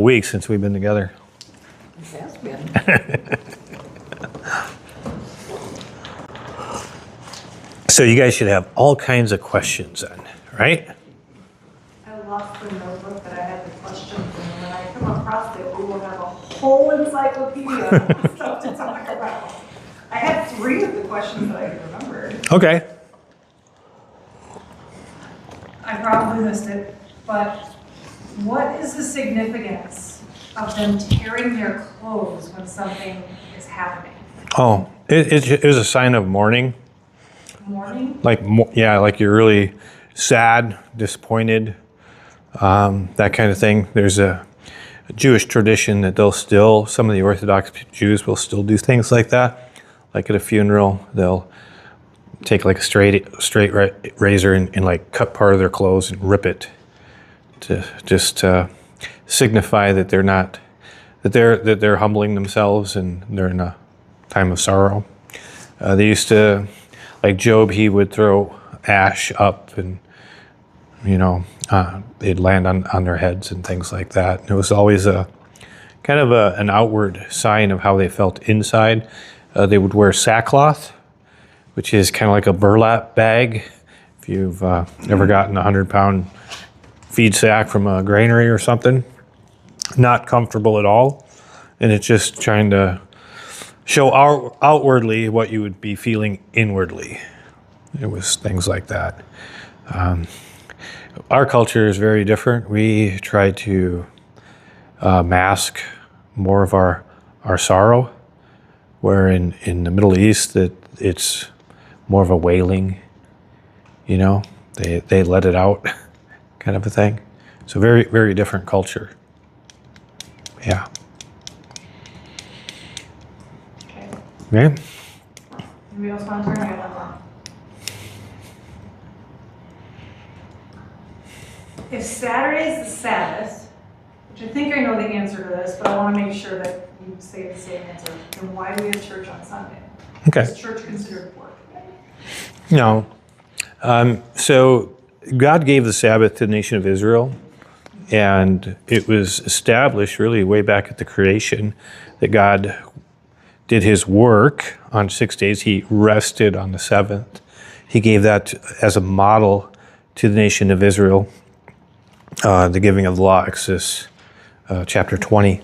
Weeks since we've been together. It has been. So you guys should have all kinds of questions then, right? I lost the notebook that I had the questions in, and when I come across it, we will have a whole encyclopedia of stuff to talk about. I had 3 of the questions that I could remember. Okay. I probably missed it, but what is the significance of them tearing their clothes when something is happening? Oh, it is a sign of mourning. Mourning? Like you're really sad, disappointed, that kind of thing. There's a Jewish tradition that some of the Orthodox Jews will still do things like that. Like at a funeral, they'll take like a straight razor and like cut part of their clothes and rip it to just signify that they're humbling themselves and they're in a time of sorrow. They used to, like Job, he would throw ash up and they'd land on their heads and things like that. And it was always a kind of an outward sign of how they felt inside. They would wear sackcloth, which is kind of like a burlap bag. If you've ever gotten a 100-pound feed sack from a granary or something, not comfortable at all. And it's just trying to show outwardly what you would be feeling inwardly. It was things like that. Our culture is very different. We try to mask more of our sorrow, where in the Middle East that it's more of a wailing, they let it out kind of a thing. So very, very different culture. Yeah. Okay. Yeah. Anybody else want to turn? I got one more. If Saturday's the Sabbath, which I think I know the answer to this, but I want to make sure that you say the same answer, then why do we have church on Sunday? Okay. Is church considered work? No. So God gave the Sabbath to the nation of Israel, and it was established really way back at the creation that God did his work on 6 days. He rested on the 7th. He gave that as a model to the nation of Israel, the giving of the law, Exodus chapter 20.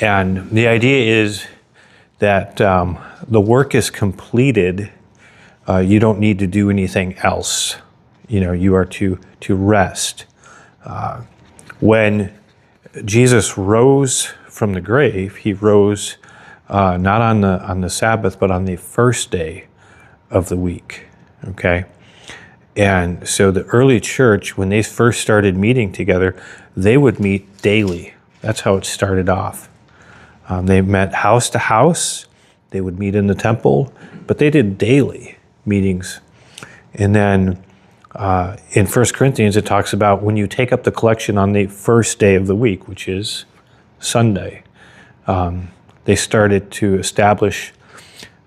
And the idea is that the work is completed. You don't need to do anything else. You are to rest. When Jesus rose from the grave, he rose not on the Sabbath, but on the first day of the week. Okay? And so the early church, when they first started meeting together, they would meet daily. That's how it started off. They met house to house. They would meet in the temple, but they did daily meetings. And then in 1 Corinthians, it talks about when you take up the collection on the first day of the week, which is Sunday. They started to establish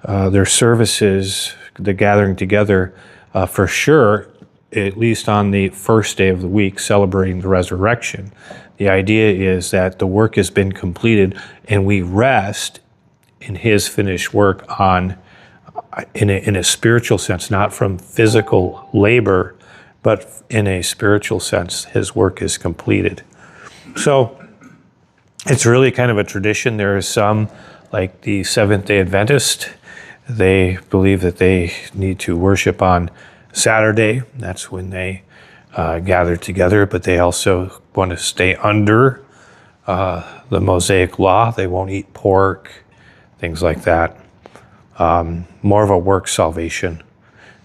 their services, the gathering together, for sure, at least on the first day of the week, celebrating the resurrection. The idea is that the work has been completed and we rest in his finished work in a spiritual sense, not from physical labor, but in a spiritual sense, his work is completed. So it's really kind of a tradition. There are some, like the Seventh-day Adventist, they believe that they need to worship on Saturday. That's when they gather together, but they also want to stay under the Mosaic law. They won't eat pork, things like that. More of a work salvation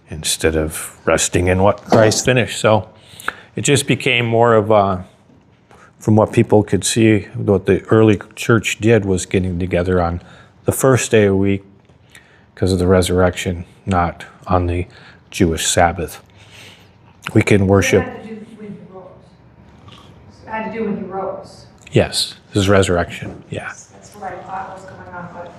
instead of resting in what Christ finished. So it just became more of from what people could see, what the early church did was getting together on the first day of the week because of the resurrection, not on the Jewish Sabbath. We can worship. It had to do when he rose. It had to do when he rose. Yes, his resurrection. Yeah. That's what I thought was going on, but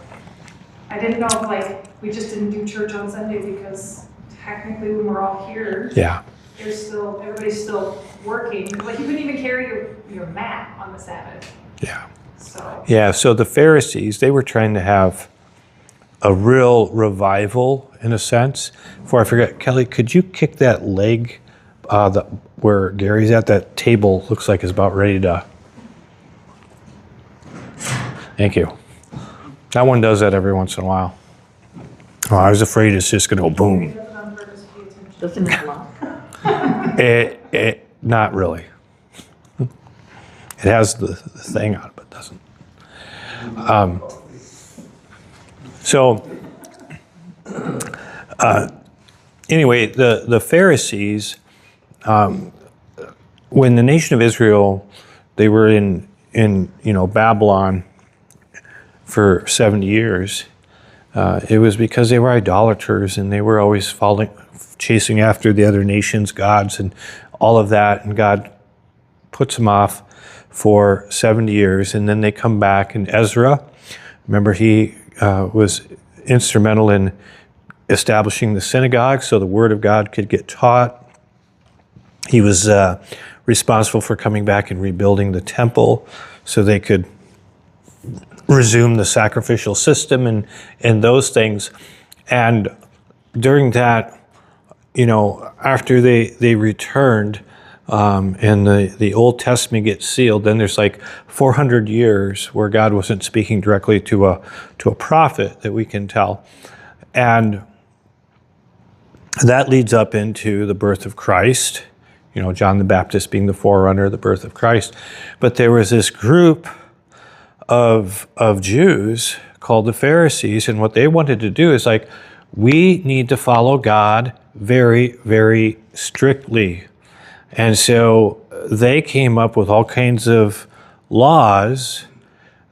I didn't know if we just didn't do church on Sunday because technically when we're all here, Yeah. everybody's still working. Like you couldn't even carry your mat on the Sabbath. Yeah. So, Yeah, so the Pharisees, they were trying to have a real revival in a sense. Before I forget, Kelly, could you kick that leg where Gary's at? That table looks like it's about ready to. Thank you. That one does that every once in a while. Oh, I was afraid it's just going to go boom. Doesn't it lock? Not really. It has the thing on it, but doesn't. Anyway, the Pharisees, when the nation of Israel, they were in Babylon for 70 years, it was because they were idolaters and they were always chasing after the other nations' gods and all of that, and God puts them off for 70 years, and then they come back, and Ezra, remember, he was instrumental in establishing the synagogue so the word of God could get taught. He was responsible for coming back and rebuilding the temple so they could resume the sacrificial system and those things. And during that, after they returned, and the Old Testament gets sealed, then there's like 400 years where God wasn't speaking directly to a prophet that we can tell. And that leads up into the birth of Christ, John the Baptist being the forerunner of the birth of Christ. But there was this group of Jews called the Pharisees, and what they wanted to do is we need to follow God very, very strictly. And so they came up with all kinds of laws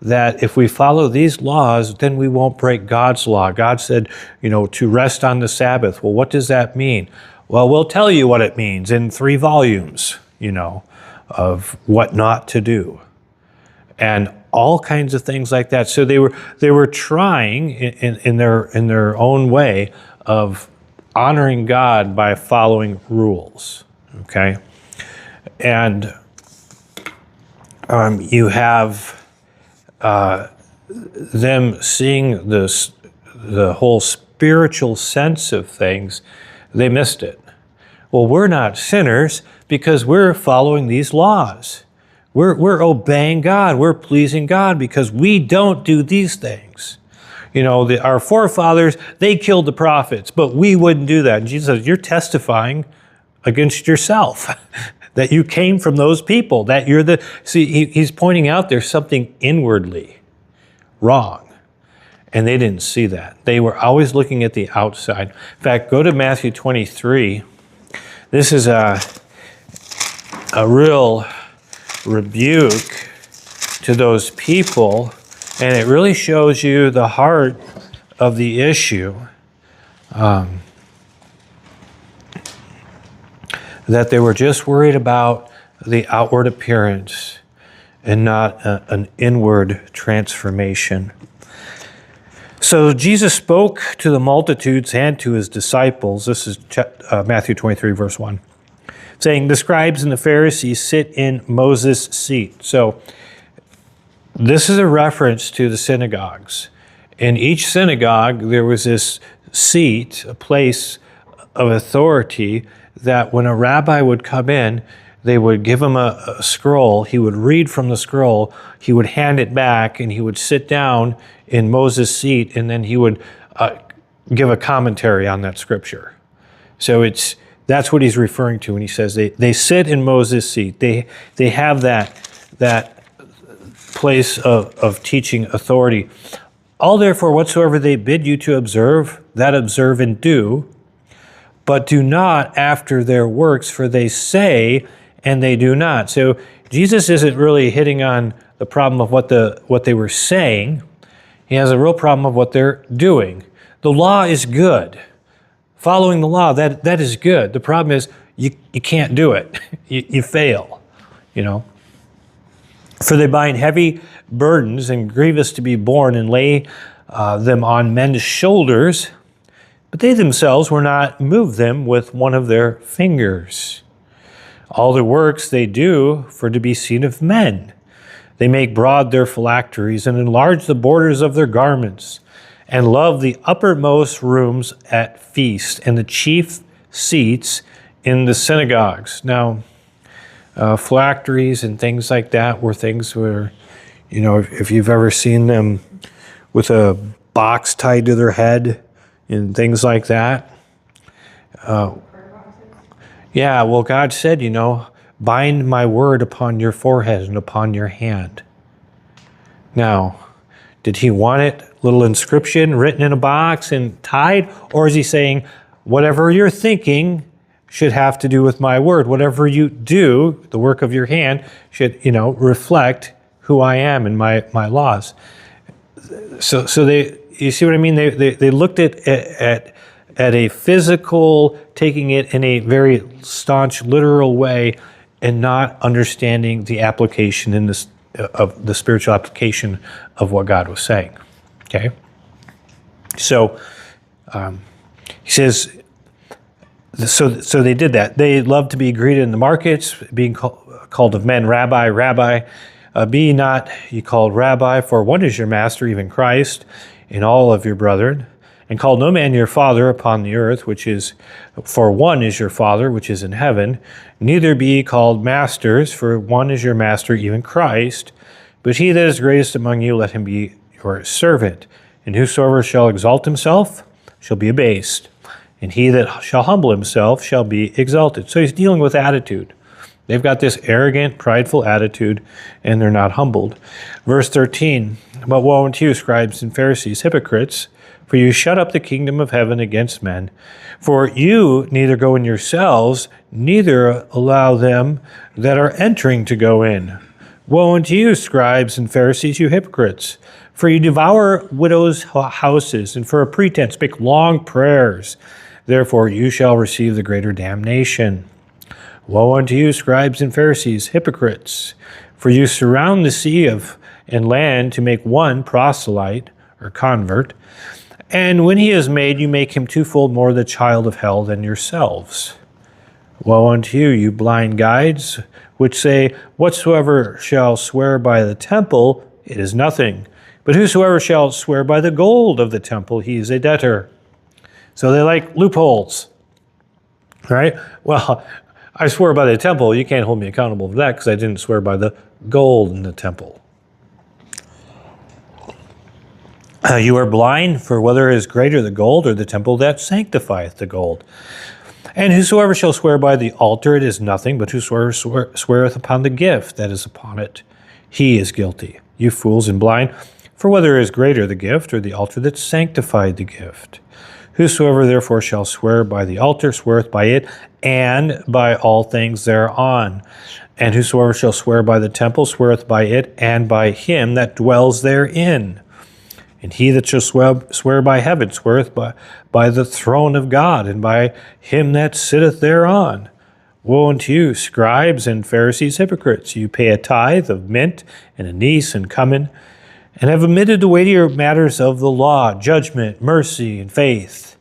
that if we follow these laws, then we won't break God's law. God said, to rest on the Sabbath. Well, what does that mean? Well, we'll tell you what it means in 3 volumes, of what not to do. And all kinds of things like that. So they were trying in their own way of honoring God by following rules. Okay? And you have them seeing the whole spiritual sense of things. They missed it. Well, we're not sinners because we're following these laws. We're obeying God. We're pleasing God because we don't do these things. Our forefathers, they killed the prophets, but we wouldn't do that. And Jesus says, you're testifying against yourself that you came from those people, that you're he's pointing out there's something inwardly wrong. And they didn't see that. They were always looking at the outside. In fact, go to Matthew 23. This is a real rebuke to those people, and it really shows you the heart of the issue. That they were just worried about the outward appearance and not an inward transformation. So Jesus spoke to the multitudes and to his disciples. This is Matthew 23, verse 1. Saying, the scribes and the Pharisees sit in Moses' seat. So this is a reference to the synagogues. In each synagogue, there was this seat, a place of authority, that when a rabbi would come in, they would give him a scroll. He would read from the scroll. He would hand it back, and he would sit down in Moses' seat, and then he would give a commentary on that scripture. So that's what he's referring to when he says they sit in Moses' seat. They have that place of teaching authority. All therefore whatsoever they bid you to observe, that observe and do, but do not after their works, for they say and they do not. So Jesus isn't really hitting on the problem of what they were saying. He has a real problem of what they're doing. The law is good. Following the law, that is good. The problem is you can't do it. You fail, For they bind heavy burdens and grievous to be borne and lay them on men's shoulders, but they themselves will not move them with one of their fingers. All the works they do for to be seen of men. They make broad their phylacteries and enlarge the borders of their garments, and love the uppermost rooms at feasts and the chief seats in the synagogues. Now, phylacteries and things like that were things where, if you've ever seen them with a box tied to their head and things like that. Yeah, well, God said, bind my word upon your forehead and upon your hand. Now, did he want it, little inscription written in a box and tied? Or is he saying, whatever you're thinking should have to do with my word. Whatever you do, the work of your hand, should, reflect who I am and my laws. So they, you see what I mean? They looked at a physical, taking it in a very staunch, literal way, and not understanding the application in this of the spiritual application of what God was saying. Okay, so he says. So they did that. They loved to be greeted in the markets, being called of men, Rabbi, Rabbi. Be ye not ye called Rabbi, for one is your master, even Christ, and all of your brethren. And call no man your father upon the earth, for one is your Father, which is in heaven. Neither be ye called masters, for one is your master, even Christ. But he that is greatest among you, let him be your servant. And whosoever shall exalt himself shall be abased, and he that shall humble himself shall be exalted. So he's dealing with attitude. They've got this arrogant, prideful attitude, and they're not humbled. Verse 13, but woe unto you, scribes and Pharisees, hypocrites, for you shut up the kingdom of heaven against men. For you neither go in yourselves, neither allow them that are entering to go in. Woe unto you, scribes and Pharisees, you hypocrites, for you devour widows' houses, and for a pretense make long prayers. Therefore you shall receive the greater damnation. Woe unto you, scribes and Pharisees, hypocrites, for you surround the sea and land to make one proselyte or convert, and when he is made, you make him twofold more the child of hell than yourselves. Woe unto you, you blind guides, which say, whatsoever shall swear by the temple, it is nothing. But whosoever shall swear by the gold of the temple, he is a debtor. So they like loopholes, right? Well, I swear by the temple, you can't hold me accountable for that because I didn't swear by the gold in the temple. You are blind, for whether is greater the gold or the temple that sanctifieth the gold. And whosoever shall swear by the altar, it is nothing, but whosoever sweareth upon the gift that is upon it, he is guilty. You fools and blind, for whether is greater the gift or the altar that sanctified the gift. Whosoever therefore shall swear by the altar sweareth by it, and by all things thereon. And whosoever shall swear by the temple sweareth by it, and by him that dwells therein. And he that shall swear by heaven sweareth by the throne of God, and by him that sitteth thereon. Woe unto you, scribes and Pharisees, hypocrites! You pay a tithe of mint and anise and cumin, and have omitted the weightier matters of the law, judgment, mercy, and faith.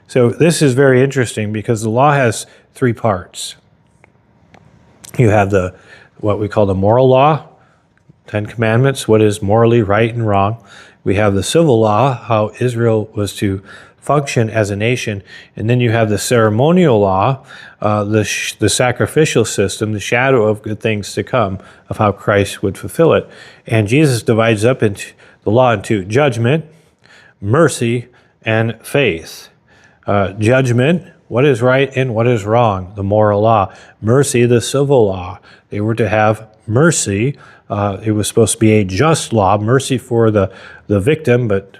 So this is very interesting because the law has three parts. You have what we call the moral law, 10 Commandments, what is morally right and wrong. We have the civil law, how Israel was to function as a nation. And then you have the ceremonial law, the sacrificial system, the shadow of good things to come, of how Christ would fulfill it. And Jesus divides up into the law into judgment, mercy, and faith. Judgment, what is right and what is wrong, the moral law. Mercy, the civil law. They were to have mercy. It was supposed to be a just law, mercy for the victim, but,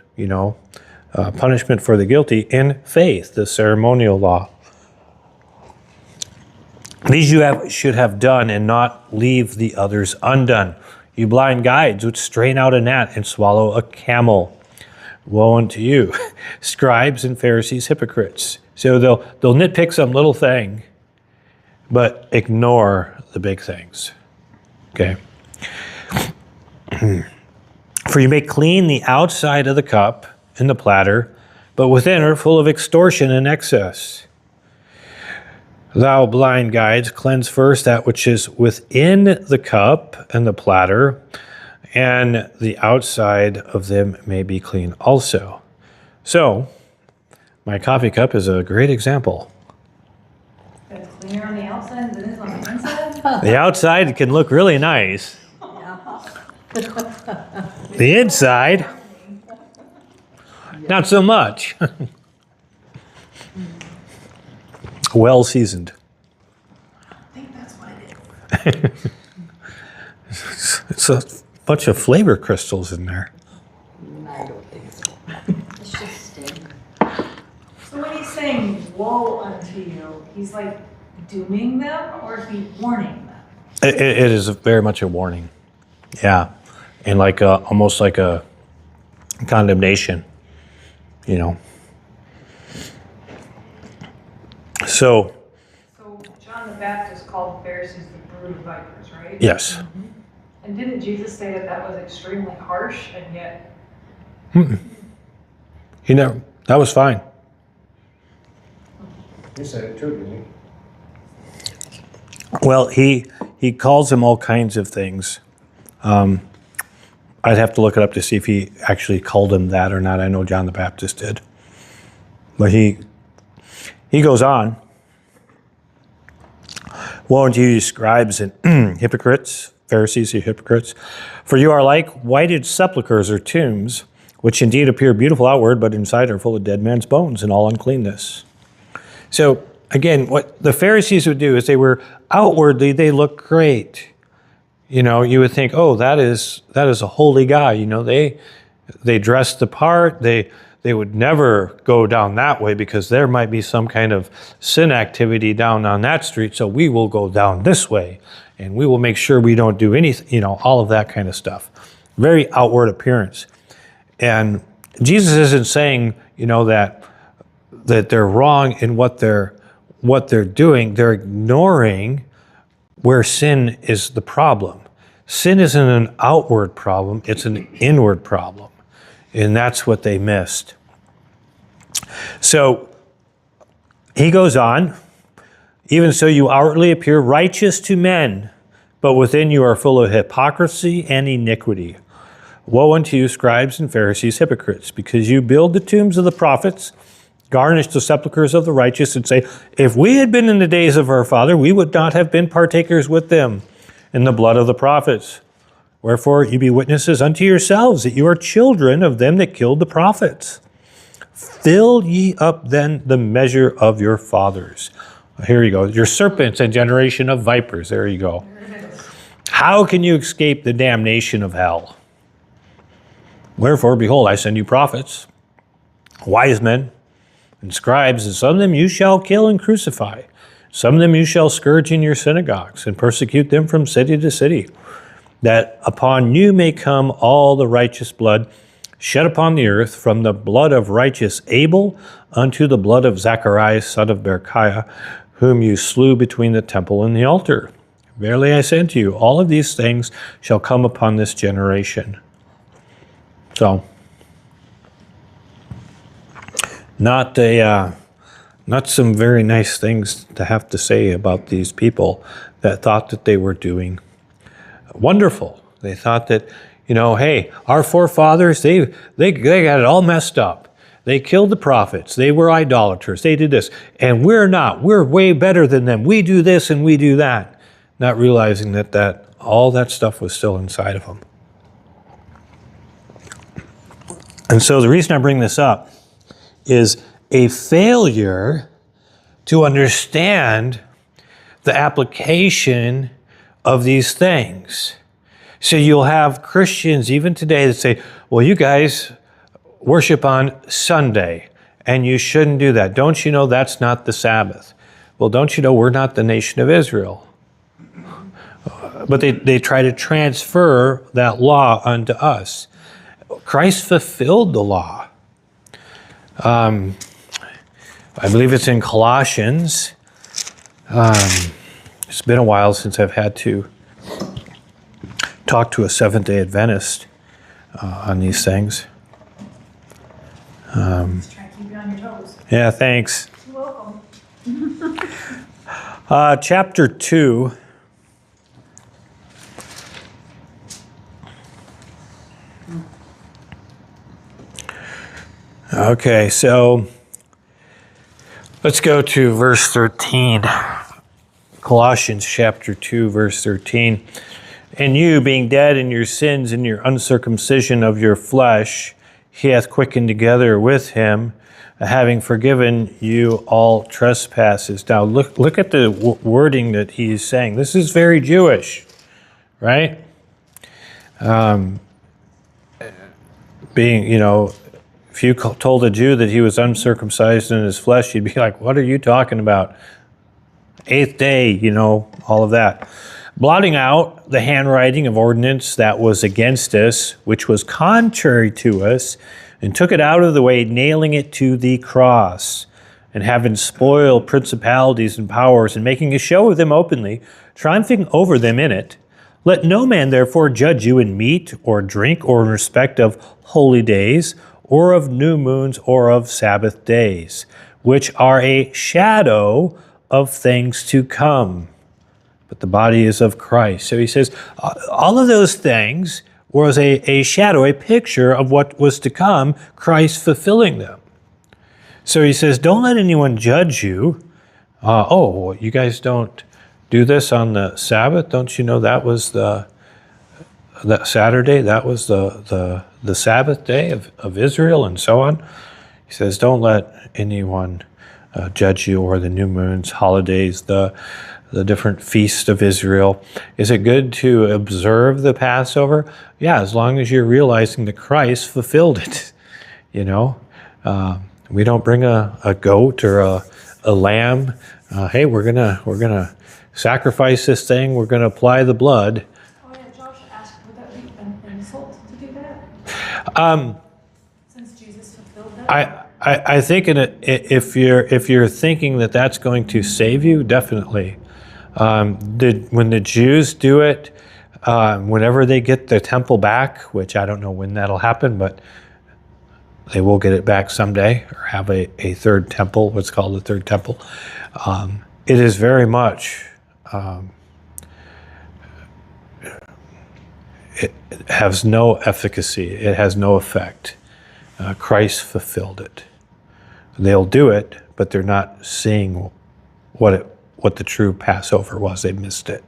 punishment for the guilty. And faith, the ceremonial law. These you should have done and not leave the others undone. You blind guides which strain out a gnat and swallow a camel. Woe unto you, scribes and Pharisees, hypocrites. So they'll nitpick some little thing, but ignore the big things. Okay. For you make clean the outside of the cup and the platter, but within are full of extortion and excess. Thou blind guides, cleanse first that which is within the cup and the platter, and the outside of them may be clean also. So, my coffee cup is a great example. It's cleaner on the outside than it is on the inside? The outside can look really nice. The inside, not so much. Well seasoned. I think that's what it is. It's a bunch of flavor crystals in there. I don't think so. It's just stain. So when he's saying woe unto you, he's like dooming them or is he warning them? It is very much a warning. Yeah. And like almost like a condemnation, you know. So, John the Baptist called the Pharisees the brood of vipers, right? yes. And didn't Jesus say that that was extremely harsh and yet? That was fine. He said it too, didn't he? Well, he calls them all kinds of things. I'd have to look it up to see if he actually called him that or not. I know John the Baptist did. But he goes on. Woe unto you, scribes and hypocrites, Pharisees, you hypocrites, for you are like whited sepulchres or tombs, which indeed appear beautiful outward, but inside are full of dead men's bones and all uncleanness. So again, what the Pharisees would do is outwardly they look great. You know, you would think, oh, that is a holy guy. You know, they dress the part. They would never go down that way because there might be some kind of sin activity down on that street. So we will go down this way and we will make sure we don't do anything, you know, all of that kind of stuff. Very outward appearance. And Jesus isn't saying, you know, that they're wrong in what they're doing. They're ignoring where sin is the problem. Sin isn't an outward problem, it's an inward problem. And that's what they missed. So he goes on, even so you outwardly appear righteous to men, but within you are full of hypocrisy and iniquity. Woe unto you, scribes and Pharisees, hypocrites, because you build the tombs of the prophets, garnish the sepulchres of the righteous, and say, if we had been in the days of our father, we would not have been partakers with them in the blood of the prophets. Wherefore you be witnesses unto yourselves that you are children of them that killed the prophets. Fill ye up then the measure of your fathers. Here you go. Your serpents and generation of vipers. There you go. How can you escape the damnation of hell? Wherefore, behold, I send you prophets, wise men, and scribes, and some of them you shall kill and crucify. Some of them you shall scourge in your synagogues and persecute them from city to city, that upon you may come all the righteous blood shed upon the earth, from the blood of righteous Abel unto the blood of Zacharias, son of Berechiah, whom you slew between the temple and the altar. Verily I say unto you, all of these things shall come upon this generation. So, not some very nice things to have to say about these people that thought that they were doing wonderful. They thought that, you know, hey, our forefathers, they got it all messed up. They killed the prophets. They were idolaters. They did this. And we're not. We're way better than them. We do this and we do that. Not realizing that all that stuff was still inside of them. And so the reason I bring this up is a failure to understand the application of these things. So you'll have Christians even today that say, well, you guys worship on Sunday and you shouldn't do that. Don't you know that's not the Sabbath? Well, don't you know we're not the nation of Israel? But they try to transfer that law unto us. Christ fulfilled the law. I believe it's in Colossians. It's been a while since I've had to talk to a Seventh-day Adventist on these things. Just trying to keep you on your toes. Yeah, thanks. You're welcome. Chapter 2. Okay, so let's go to verse 13. Colossians chapter 2, verse 13. And you, being dead in your sins and your uncircumcision of your flesh, he hath quickened together with him, having forgiven you all trespasses. Now look at the wording that he's saying. This is very Jewish, right? Being, if you told a Jew that he was uncircumcised in his flesh, you'd be like, what are you talking about? 8th day, all of that. Blotting out the handwriting of ordinance that was against us, which was contrary to us, and took it out of the way, nailing it to the cross, and having spoiled principalities and powers, and making a show of them openly, triumphing over them in it. Let no man therefore judge you in meat or drink or in respect of holy days, or of new moons, or of Sabbath days, which are a shadow of things to come. But the body is of Christ. So he says, all of those things was a shadow, a picture of what was to come, Christ fulfilling them. So he says, don't let anyone judge you. You guys don't do this on the Sabbath? Don't you know that was that Saturday? That was the Sabbath day of Israel and so on. He says, don't let anyone judge you, or the new moons, holidays, the different feasts of Israel. Is it good to observe the Passover? Yeah, as long as you're realizing that Christ fulfilled it. We don't bring a goat or a lamb. Hey, we're gonna sacrifice this thing. We're gonna apply the blood. Oh yeah, Josh asked, would that be an insult to do that? Since Jesus fulfilled that? I think if you're thinking that that's going to save you, definitely. When the Jews do it, whenever they get the temple back, which I don't know when that'll happen, but they will get it back someday, or have a third temple, what's called the third temple. It is very much, it has no efficacy. It has no effect. Christ fulfilled it. They'll do it, but they're not seeing what the true Passover was. They missed it.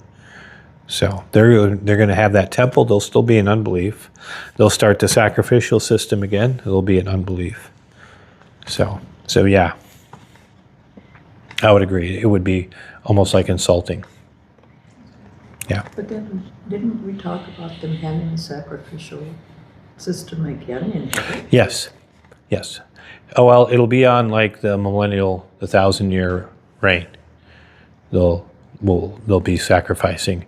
So they're going to have that temple. They'll still be in unbelief. They'll start the sacrificial system again. They'll be in unbelief. So yeah, I would agree. It would be almost like insulting. Yeah. But then, didn't we talk about them having a sacrificial system again in heaven? Yes. Oh, well, it'll be on like the 1,000-year reign. They'll be sacrificing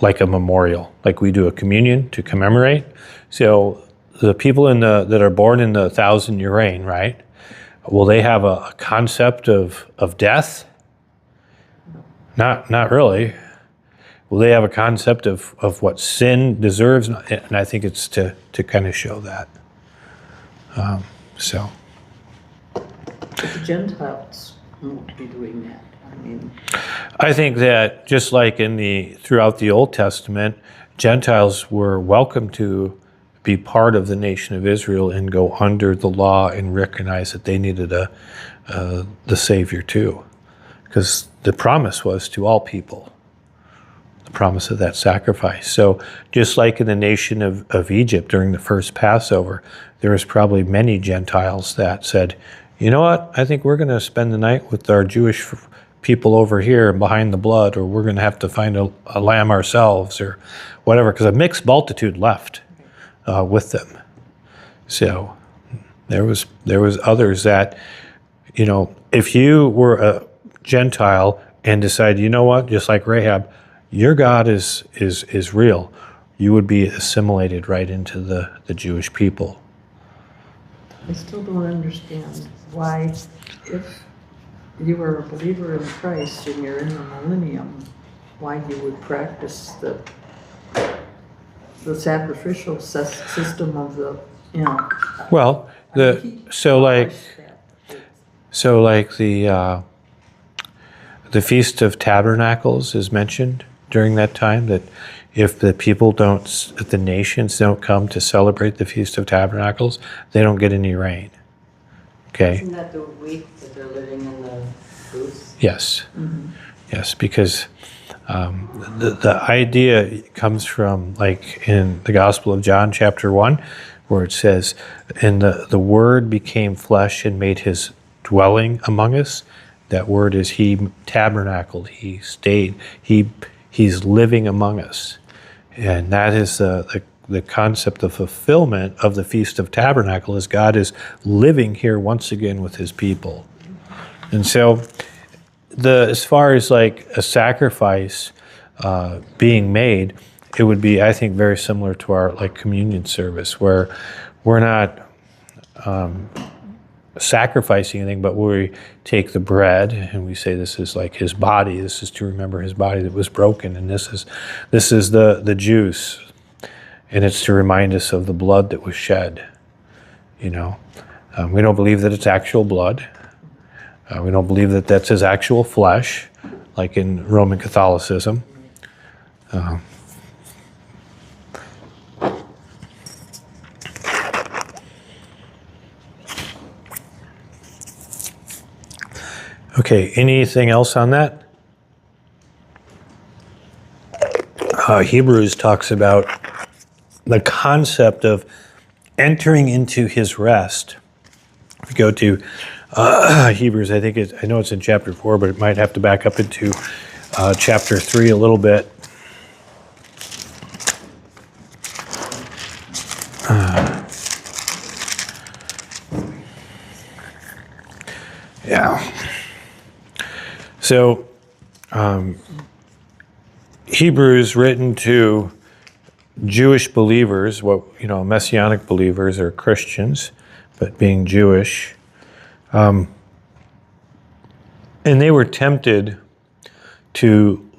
like a memorial, like we do a communion to commemorate. So the people that are born in the 1,000-year reign, right? Will they have a concept of death? Not really. Will they have a concept of what sin deserves? And I think it's to kind of show that. But the Gentiles won't be doing that. I think that just like throughout the Old Testament, Gentiles were welcome to be part of the nation of Israel and go under the law and recognize that they needed the Savior too, because the promise was to all people. The promise of that sacrifice. So just like in the nation of Egypt during the first Passover, there was probably many Gentiles that said, you know what, I think we're going to spend the night with our Jewish people over here behind the blood, or we're going to have to find a lamb ourselves, or whatever, because a mixed multitude left with them. So there was others that, if you were a Gentile and decide, you know what, just like Rahab, your God is real, you would be assimilated right into the Jewish people. I still don't understand why, if you are a believer in Christ and you're in the millennium, why you would practice the sacrificial system of the, Well, The Feast of Tabernacles is mentioned during that time, that if the people don't, if the nations don't come to celebrate the Feast of Tabernacles, they don't get any rain. Okay? Isn't that the week that they're living in the booths? Yes. Yes, because the idea comes from, like, in the Gospel of John, chapter 1, where it says, and the Word became flesh and made his dwelling among us. That word is he tabernacled, he stayed, he's living among us. And that is the concept of fulfillment of the Feast of Tabernacle, is God is living here once again with his people. And so as far as like a sacrifice being made, it would be, I think, very similar to our like communion service, where we're not sacrificing anything, but we take the bread and we say, this is like his body, this is to remember his body that was broken, and this is the juice, and it's to remind us of the blood that was shed. We don't believe that it's actual blood. We don't believe that that's his actual flesh, like in Roman Catholicism. Okay, anything else on that? Hebrews talks about the concept of entering into his rest. If you go to Hebrews, I know it's in chapter 4, but it might have to back up into chapter 3 a little bit. Yeah. So, Hebrews, written to Jewish believers, Messianic believers or Christians, but being Jewish, and they were tempted to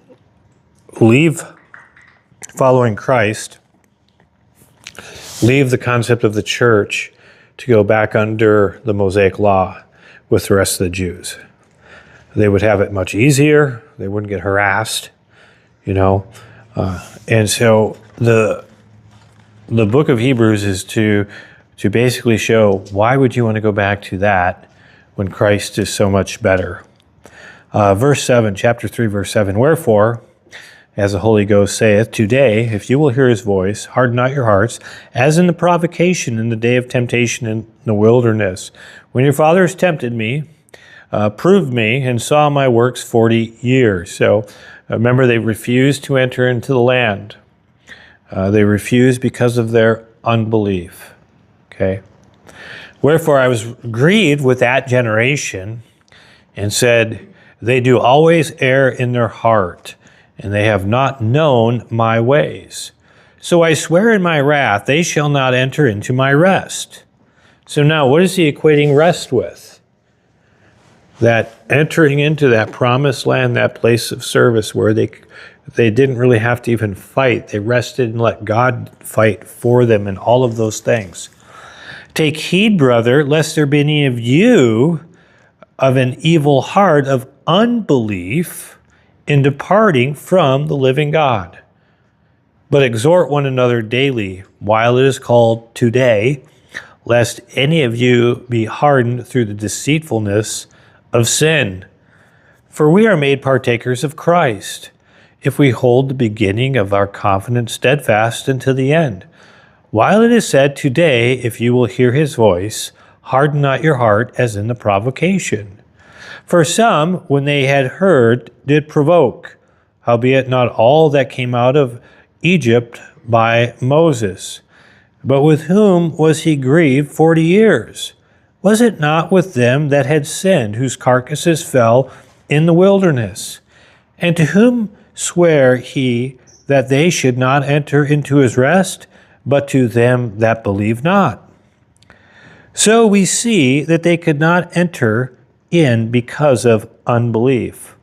leave following Christ, leave the concept of the church to go back under the Mosaic law with the rest of the Jews. They would have it much easier. They wouldn't get harassed, and so the book of Hebrews is to basically show, why would you want to go back to that when Christ is so much better? Verse 7, chapter 3, verse 7, wherefore, as the Holy Ghost saith, today, if you will hear his voice, harden not your hearts, as in the provocation in the day of temptation in the wilderness, when your fathers tempted me, proved me, and saw my works 40 years. So remember, they refused to enter into the land. They refused because of their unbelief. Okay? Wherefore I was grieved with that generation, and said, they do always err in their heart, and they have not known my ways. So I swear in my wrath, they shall not enter into my rest. So now, what is he equating rest with? That entering into that promised land, that place of service where they didn't really have to even fight. They rested and let God fight for them and all of those things. Take heed, brother, lest there be any of you of an evil heart of unbelief in departing from the living God. But exhort one another daily, while it is called today, lest any of you be hardened through the deceitfulness of sin. For we are made partakers of Christ, if we hold the beginning of our confidence steadfast unto the end. While it is said, today, if you will hear his voice, harden not your heart as in the provocation. For some, when they had heard, did provoke, howbeit not all that came out of Egypt by Moses. But with whom was he grieved 40 years? Was it not with them that had sinned, whose carcasses fell in the wilderness? And to whom sware he that they should not enter into his rest, but to them that believe not? So we see that they could not enter in because of unbelief.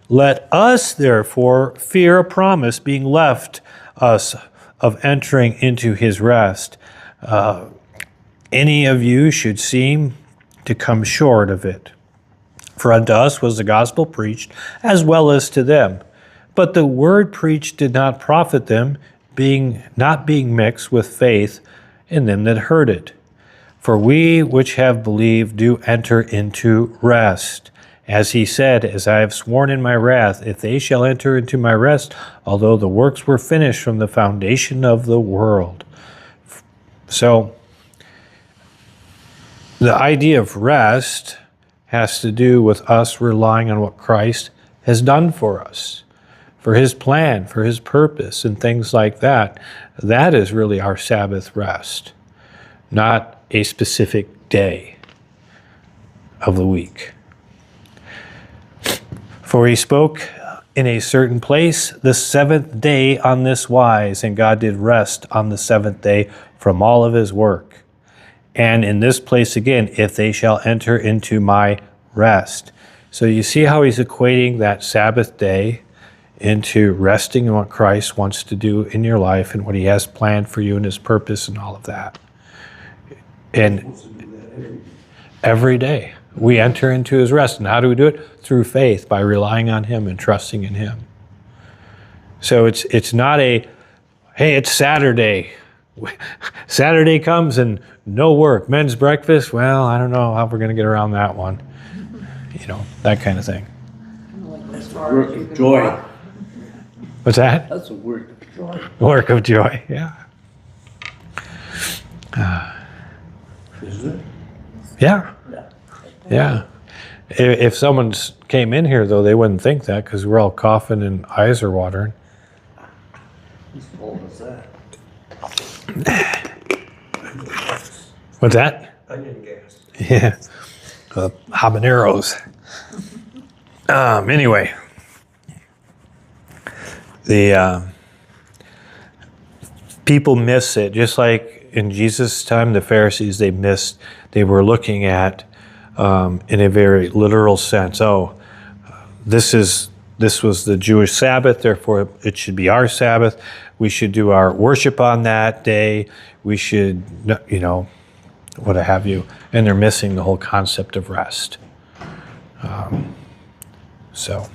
Let us, therefore, fear a promise being left us of entering into his rest. Any of you should seem to come short of it. For unto us was the gospel preached, as well as to them. But the word preached did not profit them, not being mixed with faith in them that heard it. For we which have believed do enter into rest. As he said, as I have sworn in my wrath, if they shall enter into my rest, although the works were finished from the foundation of the world. So, the idea of rest has to do with us relying on what Christ has done for us, for his plan, for his purpose, and things like that. That is really our Sabbath rest, not a specific day of the week. For he spoke in a certain place the seventh day on this wise, and God did rest on the seventh day from all of his work. And in this place again, if they shall enter into my rest. So you see how he's equating that Sabbath day into resting in what Christ wants to do in your life and what he has planned for you and his purpose and all of that. And every day we enter into his rest. And how do we do it? Through faith, by relying on him and trusting in him. So it's not a, hey, it's Saturday. Saturday comes and no work. Men's breakfast, well, I don't know how we're going to get around that one. You know, that kind of thing. Work of joy. What's that? That's a work of joy. Work of joy, yeah. Isn't it? Yeah, Yeah. yeah. If someone came in here, though, they wouldn't think that because we're all coughing and eyes are watering. Whose fault is that? What's that? Onion gas. Yeah, habaneros. Anyway, the people miss it. Just like in Jesus' time, the Pharisees, they were looking at in a very literal sense. Oh, this was the Jewish Sabbath, therefore it should be our Sabbath. We should do our worship on that day. We should, you know, what have you. And they're missing the whole concept of rest. So.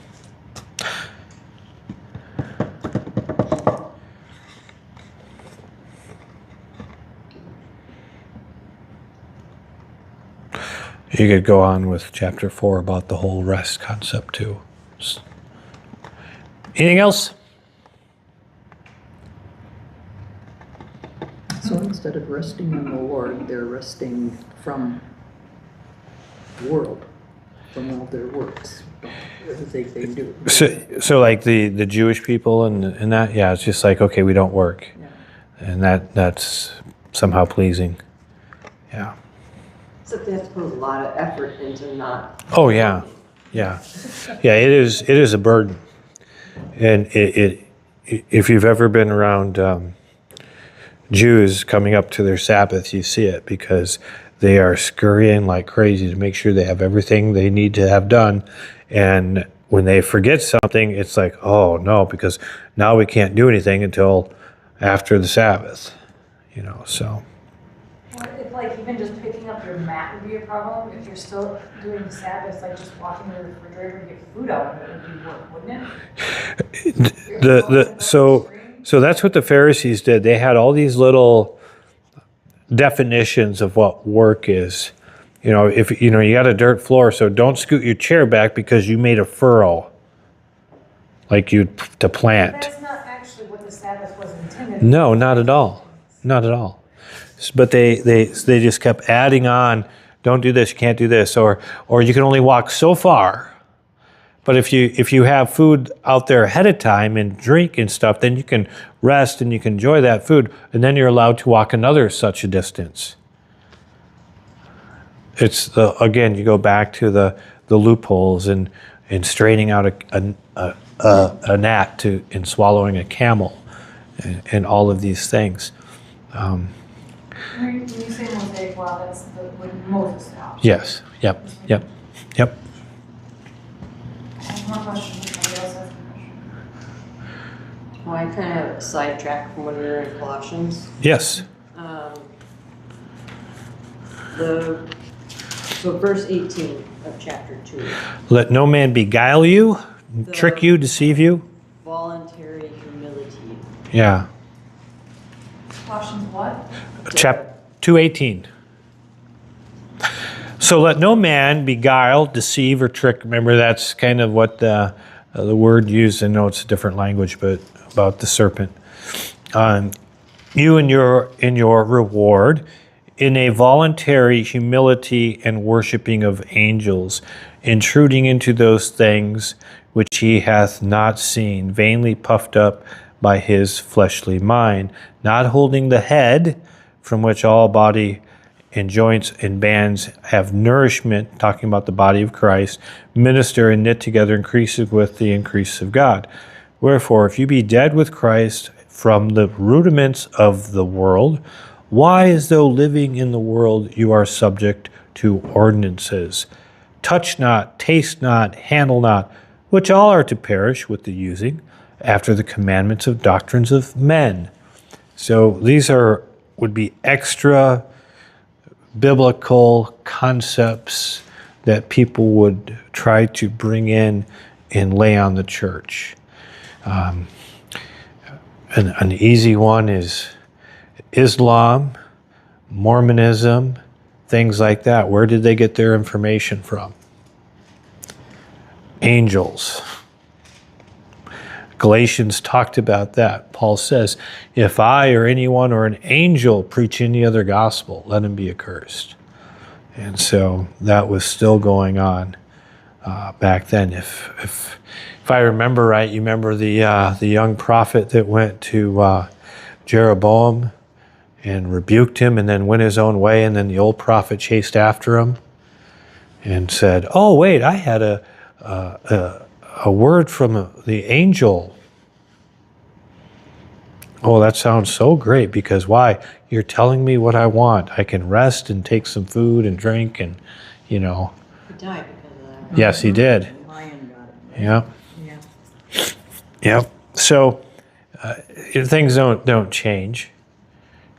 You could go on with chapter 4 about the whole rest concept too. Anything else? So instead of resting in the Lord, they're resting from the world, from all their works, they do. So like the Jewish people and that, yeah, it's just like, okay, we don't work. Yeah. And that's somehow pleasing. Yeah. Except they have to put a lot of effort into not. Oh yeah. Yeah. Yeah, it is a burden. And if you've ever been around Jews coming up to their Sabbath, you see it because they are scurrying like crazy to make sure they have everything they need to have done. And when they forget something, it's like, oh no, because now we can't do anything until after the Sabbath, you know, so. Or if like even just picking up your mat would be a problem, if you're still doing the Sabbath, like just walking to the refrigerator and get food out of it would be work, wouldn't it? So that's what the Pharisees did. They had all these little definitions of what work is. You know, if you got a dirt floor, so don't scoot your chair back because you made a furrow, like to plant. That's not actually what the Sabbath was intended. No, not at all, not at all. But they just kept adding on. Don't do this. You can't do this, or you can only walk so far. But if you have food out there ahead of time and drink and stuff, then you can rest and you can enjoy that food, and then you're allowed to walk another such a distance. It's again, you go back to the loopholes and straining out a gnat and swallowing a camel, and all of these things. When you say Mosaic law, that's when Moses stopped. Yes. Yep. I have more questions. Somebody else has a question. Well, I kind of sidetracked from when we were in Colossians. Yes. The So verse 18 of chapter 2, Let no man beguile you, trick you, deceive you. voluntary humility. Yeah. Colossians what? Chap 2:18. So let no man beguile, deceive, or trick. Remember, that's kind of what the word used. I know it's a different language, but about the serpent. You in your reward, in a voluntary humility and worshiping of angels, intruding into those things which he hath not seen, vainly puffed up by his fleshly mind, not holding the head, from which all body and joints and bands have nourishment, talking about the body of Christ, minister and knit together, increaseth with the increase of God. Wherefore, if you be dead with Christ from the rudiments of the world, why, as though living in the world, you are subject to ordinances? Touch not, taste not, handle not, which all are to perish with the using, after the commandments of doctrines of men. So these would be extra biblical concepts that people would try to bring in and lay on the church. An easy one is Islam, Mormonism, things like that. Where did they get their information from? Angels. Galatians talked about that. Paul says, if I or anyone or an angel preach any other gospel, let him be accursed. And so that was still going on back then. If I remember right, you remember the young prophet that went to Jeroboam and rebuked him and then went his own way, and then the old prophet chased after him and said, oh, wait, I had a word from the angel. Oh, that sounds so great, because why? You're telling me what I want. I can rest and take some food and drink and, He died because of that. Yes, he did. The lion got it. Yep. Yeah. Yep. So things don't change.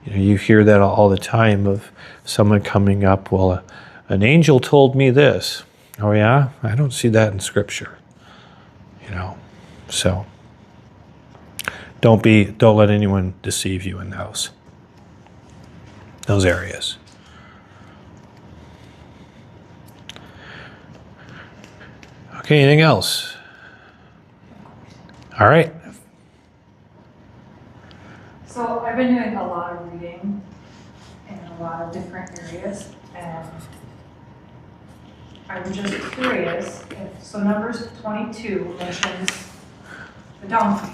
You hear that all the time of someone coming up, well, an angel told me this. Oh yeah? I don't see that in Scripture. So don't let anyone deceive you in those areas. Okay, anything else? All right. So I've been doing a lot of reading in a lot of different areas, and I'm just curious so Numbers 22 mentions the donkey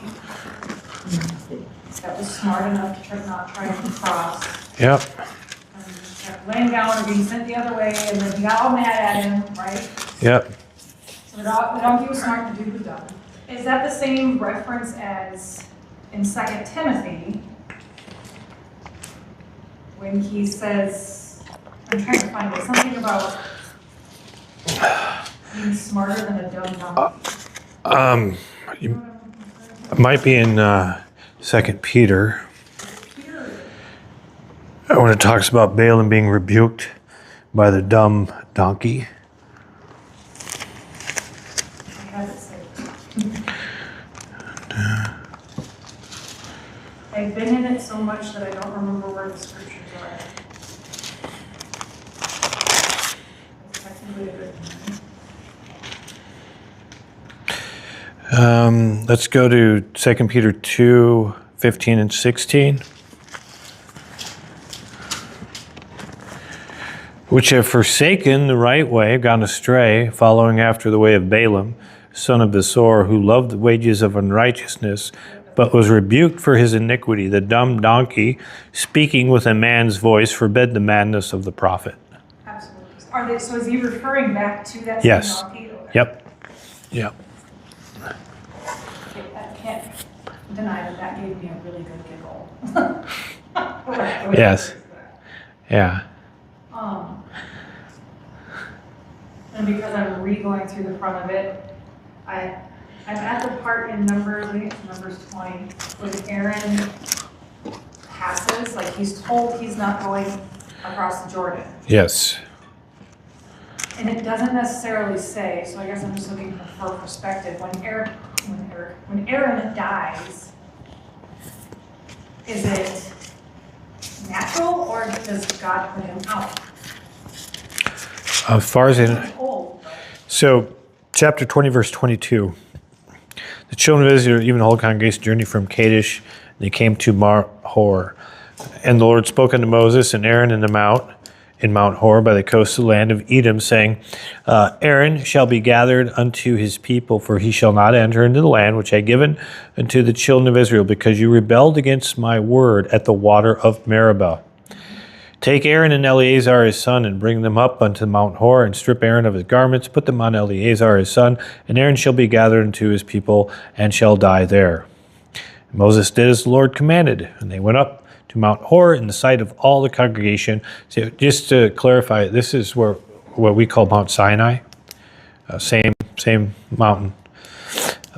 that was smart enough to not try to cross, Yep. and just kept laying down or being sent the other way, and then he got all mad at him, right? Yep. So the donkey was smart, the dude was dumb. Is that the same reference as in 2 Timothy, when he says, I'm trying to find it, something about being smarter than a dumb donkey? It might be in 2 Peter when it talks about Balaam being rebuked by the dumb donkey. I have it saved. I've been in it so much that I don't remember where the scriptures are. It's technically a good one. Let's go to 2 Peter 2, 15 and 16. Which have forsaken the right way, gone astray, following after the way of Balaam, son of Besor, who loved the wages of unrighteousness, but was rebuked for his iniquity. The dumb donkey, speaking with a man's voice, forbid the madness of the prophet. Absolutely. So is he referring back to that Yes. same donkey? Okay. Yep. Yep. Okay, I can't deny that gave me a really good giggle. Yes. Yeah. And because I'm re-going through the front of it, I'm at the part in Numbers, I think it's Numbers 20, when Aaron passes, like he's told he's not going across the Jordan. Yes. And it doesn't necessarily say, so I guess I'm just looking for perspective. When Aaron dies, is it natural or does God put him out? As far as in, He's old. so chapter 20, verse 22. The children of Israel, even the whole congregation, journeyed from Kadesh, and they came to Hor. And the Lord spoke unto Moses and Aaron in Mount Hor by the coast of the land of Edom, saying, Aaron shall be gathered unto his people, for he shall not enter into the land which I have given unto the children of Israel, because you rebelled against my word at the water of Meribah. Take Aaron and Eleazar his son, and bring them up unto Mount Hor, and strip Aaron of his garments, put them on Eleazar his son, and Aaron shall be gathered unto his people, and shall die there. And Moses did as the Lord commanded, and they went up to Mount Hor in the sight of all the congregation. So just to clarify, this is what we call Mount Sinai, same mountain.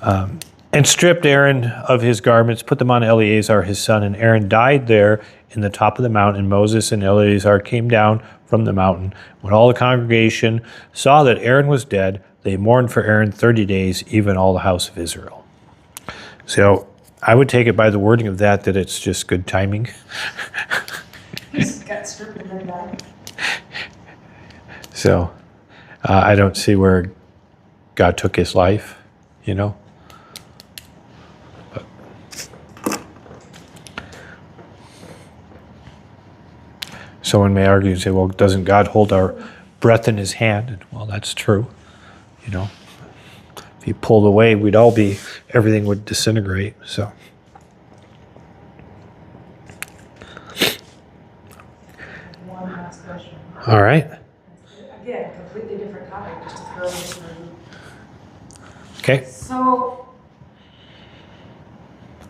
And stripped Aaron of his garments, put them on Eleazar his son, and Aaron died there in the top of the mountain. Moses and Eleazar came down from the mountain. When all the congregation saw that Aaron was dead, they mourned for Aaron 30 days, even all the house of Israel. So I would take it by the wording of that it's just good timing. He got stripped and then died. So I don't see where God took his life, you know. But someone may argue and say, well, doesn't God hold our breath in his hand? And, well, that's true, you know. If he pulled away, everything would disintegrate, so. One last question. All right. Again, completely different topic, just to throw this in. Okay. So,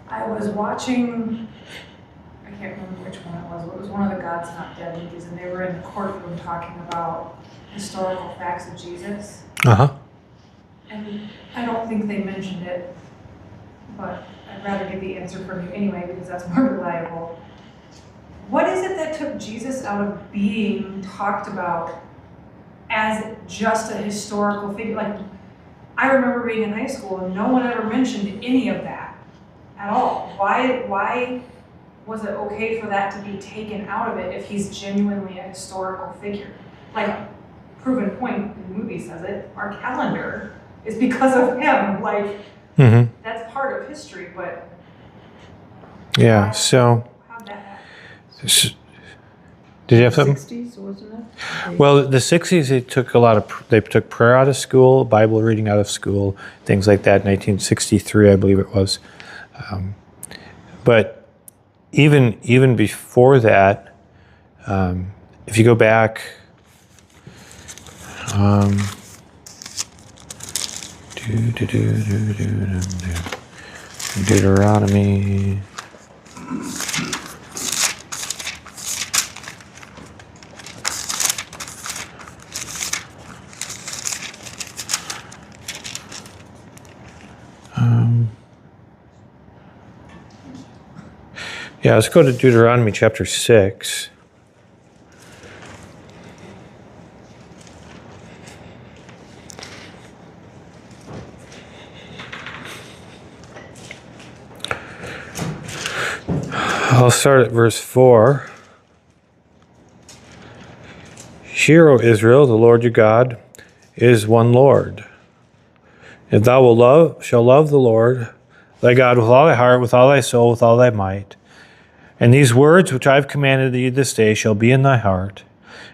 I was watching, I can't remember which one it was, but it was one of the God's Not Dead movies, and they were in the courtroom talking about historical facts of Jesus. Uh-huh. And I don't think they mentioned it, but I'd rather get the answer from you anyway, because that's more reliable. What is it that took Jesus out of being talked about as just a historical figure? Like, I remember being in high school and no one ever mentioned any of that at all. Why was it okay for that to be taken out of it if he's genuinely a historical figure? Like, proven point, the movie says it, our calendar is because of him. Like, Mm-hmm. that's part of history, but Yeah, so, how'd that happen? did you have something? 60s, wasn't it? Well, the 60s, they took prayer out of school, Bible reading out of school, things like that. 1963, I believe it was. But even before that, if you go back, Deuteronomy. Yeah, let's go to Deuteronomy chapter 6. I'll start at verse 4. Hear, O Israel, the Lord your God is one Lord. If thou shalt love the Lord thy God with all thy heart, with all thy soul, with all thy might. And these words which I have commanded thee this day shall be in thy heart,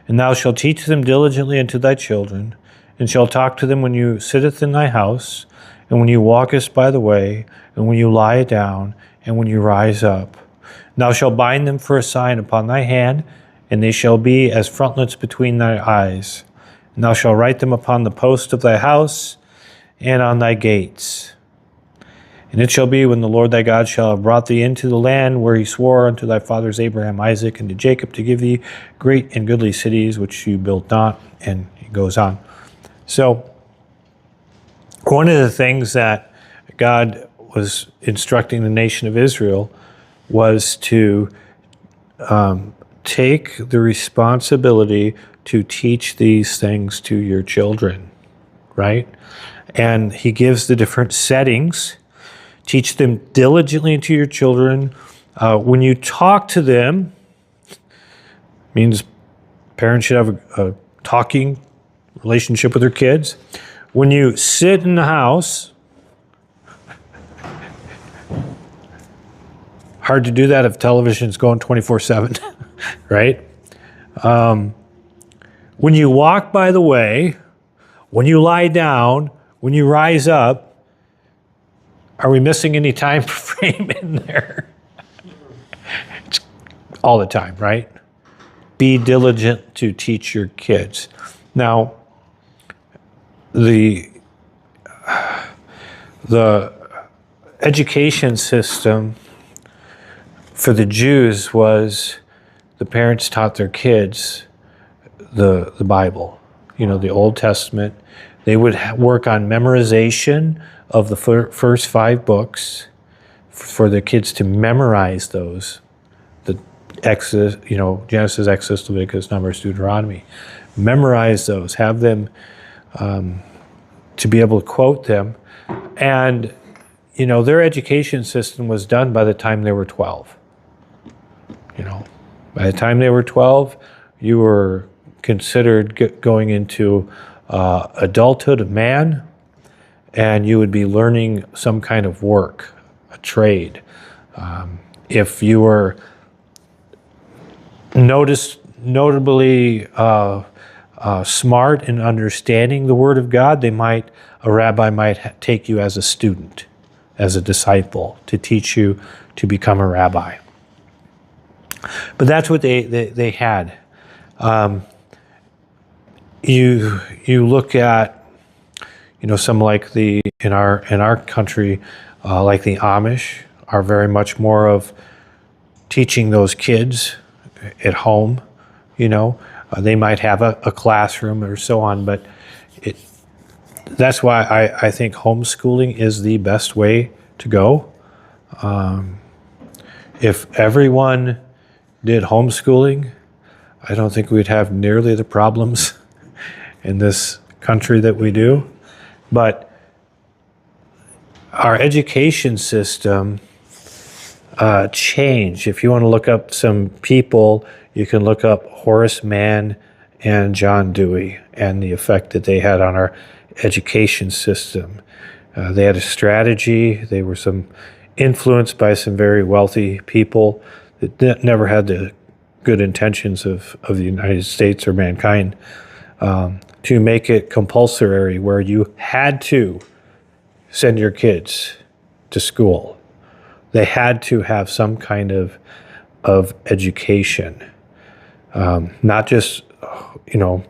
and thou shalt teach them diligently unto thy children, and shalt talk to them when you sitteth in thy house, and when you walkest by the way, and when you lie down, and when you rise up. And thou shalt bind them for a sign upon thy hand, and they shall be as frontlets between thy eyes. And thou shalt write them upon the post of thy house, and on thy gates. And it shall be when the Lord thy God shall have brought thee into the land where he swore unto thy fathers Abraham, Isaac, and to Jacob to give thee great and goodly cities which you built not, and it goes on. So, one of the things that God was instructing the nation of Israel was to take the responsibility to teach these things to your children, right? And he gives the different settings. Teach them diligently to your children. When you talk to them, means parents should have a talking relationship with their kids. When you sit in the house, hard to do that if television's going 24/7, right? When you walk by the way, when you lie down, when you rise up, are we missing any time frame in there? It's all the time, right? Be diligent to teach your kids. Now, the education system for the Jews was the parents taught their kids the Bible, the Old Testament. They would work on memorization of the first 5 books for the kids to memorize those. The Exodus, Genesis, Exodus, Leviticus, Numbers, Deuteronomy. Memorize those. Have them to be able to quote them. And, their education system was done by the time they were 12. By the time they were 12, you were considered going into adulthood of man, and you would be learning some kind of work, a trade. If you were notably smart in understanding the Word of God, a rabbi might take you as a student, as a disciple, to teach you to become a rabbi. But that's what they had. You look at, some like in our country, like the Amish are very much more of teaching those kids at home. They might have a classroom or so on, but that's why I think homeschooling is the best way to go. If everyone did homeschooling, I don't think we'd have nearly the problems in this country that we do. But our education system changed. If you want to look up some people, you can look up Horace Mann and John Dewey and the effect that they had on our education system. They had a strategy. They were influenced by some very wealthy people that never had the good intentions of the United States or mankind, to make it compulsory where you had to send your kids to school. They had to have some kind of education, not just, you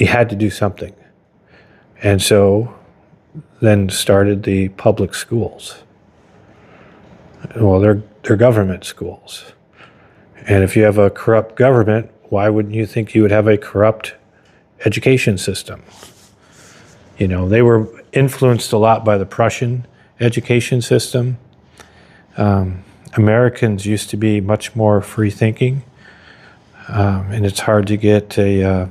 had to do something. And so then started the public schools. Well, they're government schools. And if you have a corrupt government, why wouldn't you think you would have a corrupt education system? They were influenced a lot by the Prussian education system. Americans used to be much more free-thinking, and it's hard to get a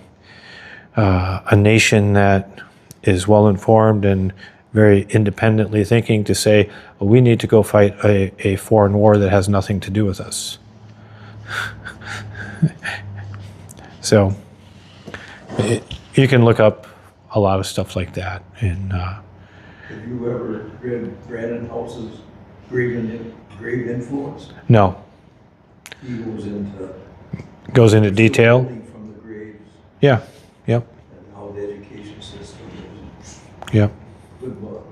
nation that is well-informed and very independently thinking to say, well, we need to go fight a foreign war that has nothing to do with us. So you can look up a lot of stuff like that. And Have you ever read Brandon House's Grave Influence? no, He goes into detail. From the graves Yeah, yep, and how the education system is. yep. Good book.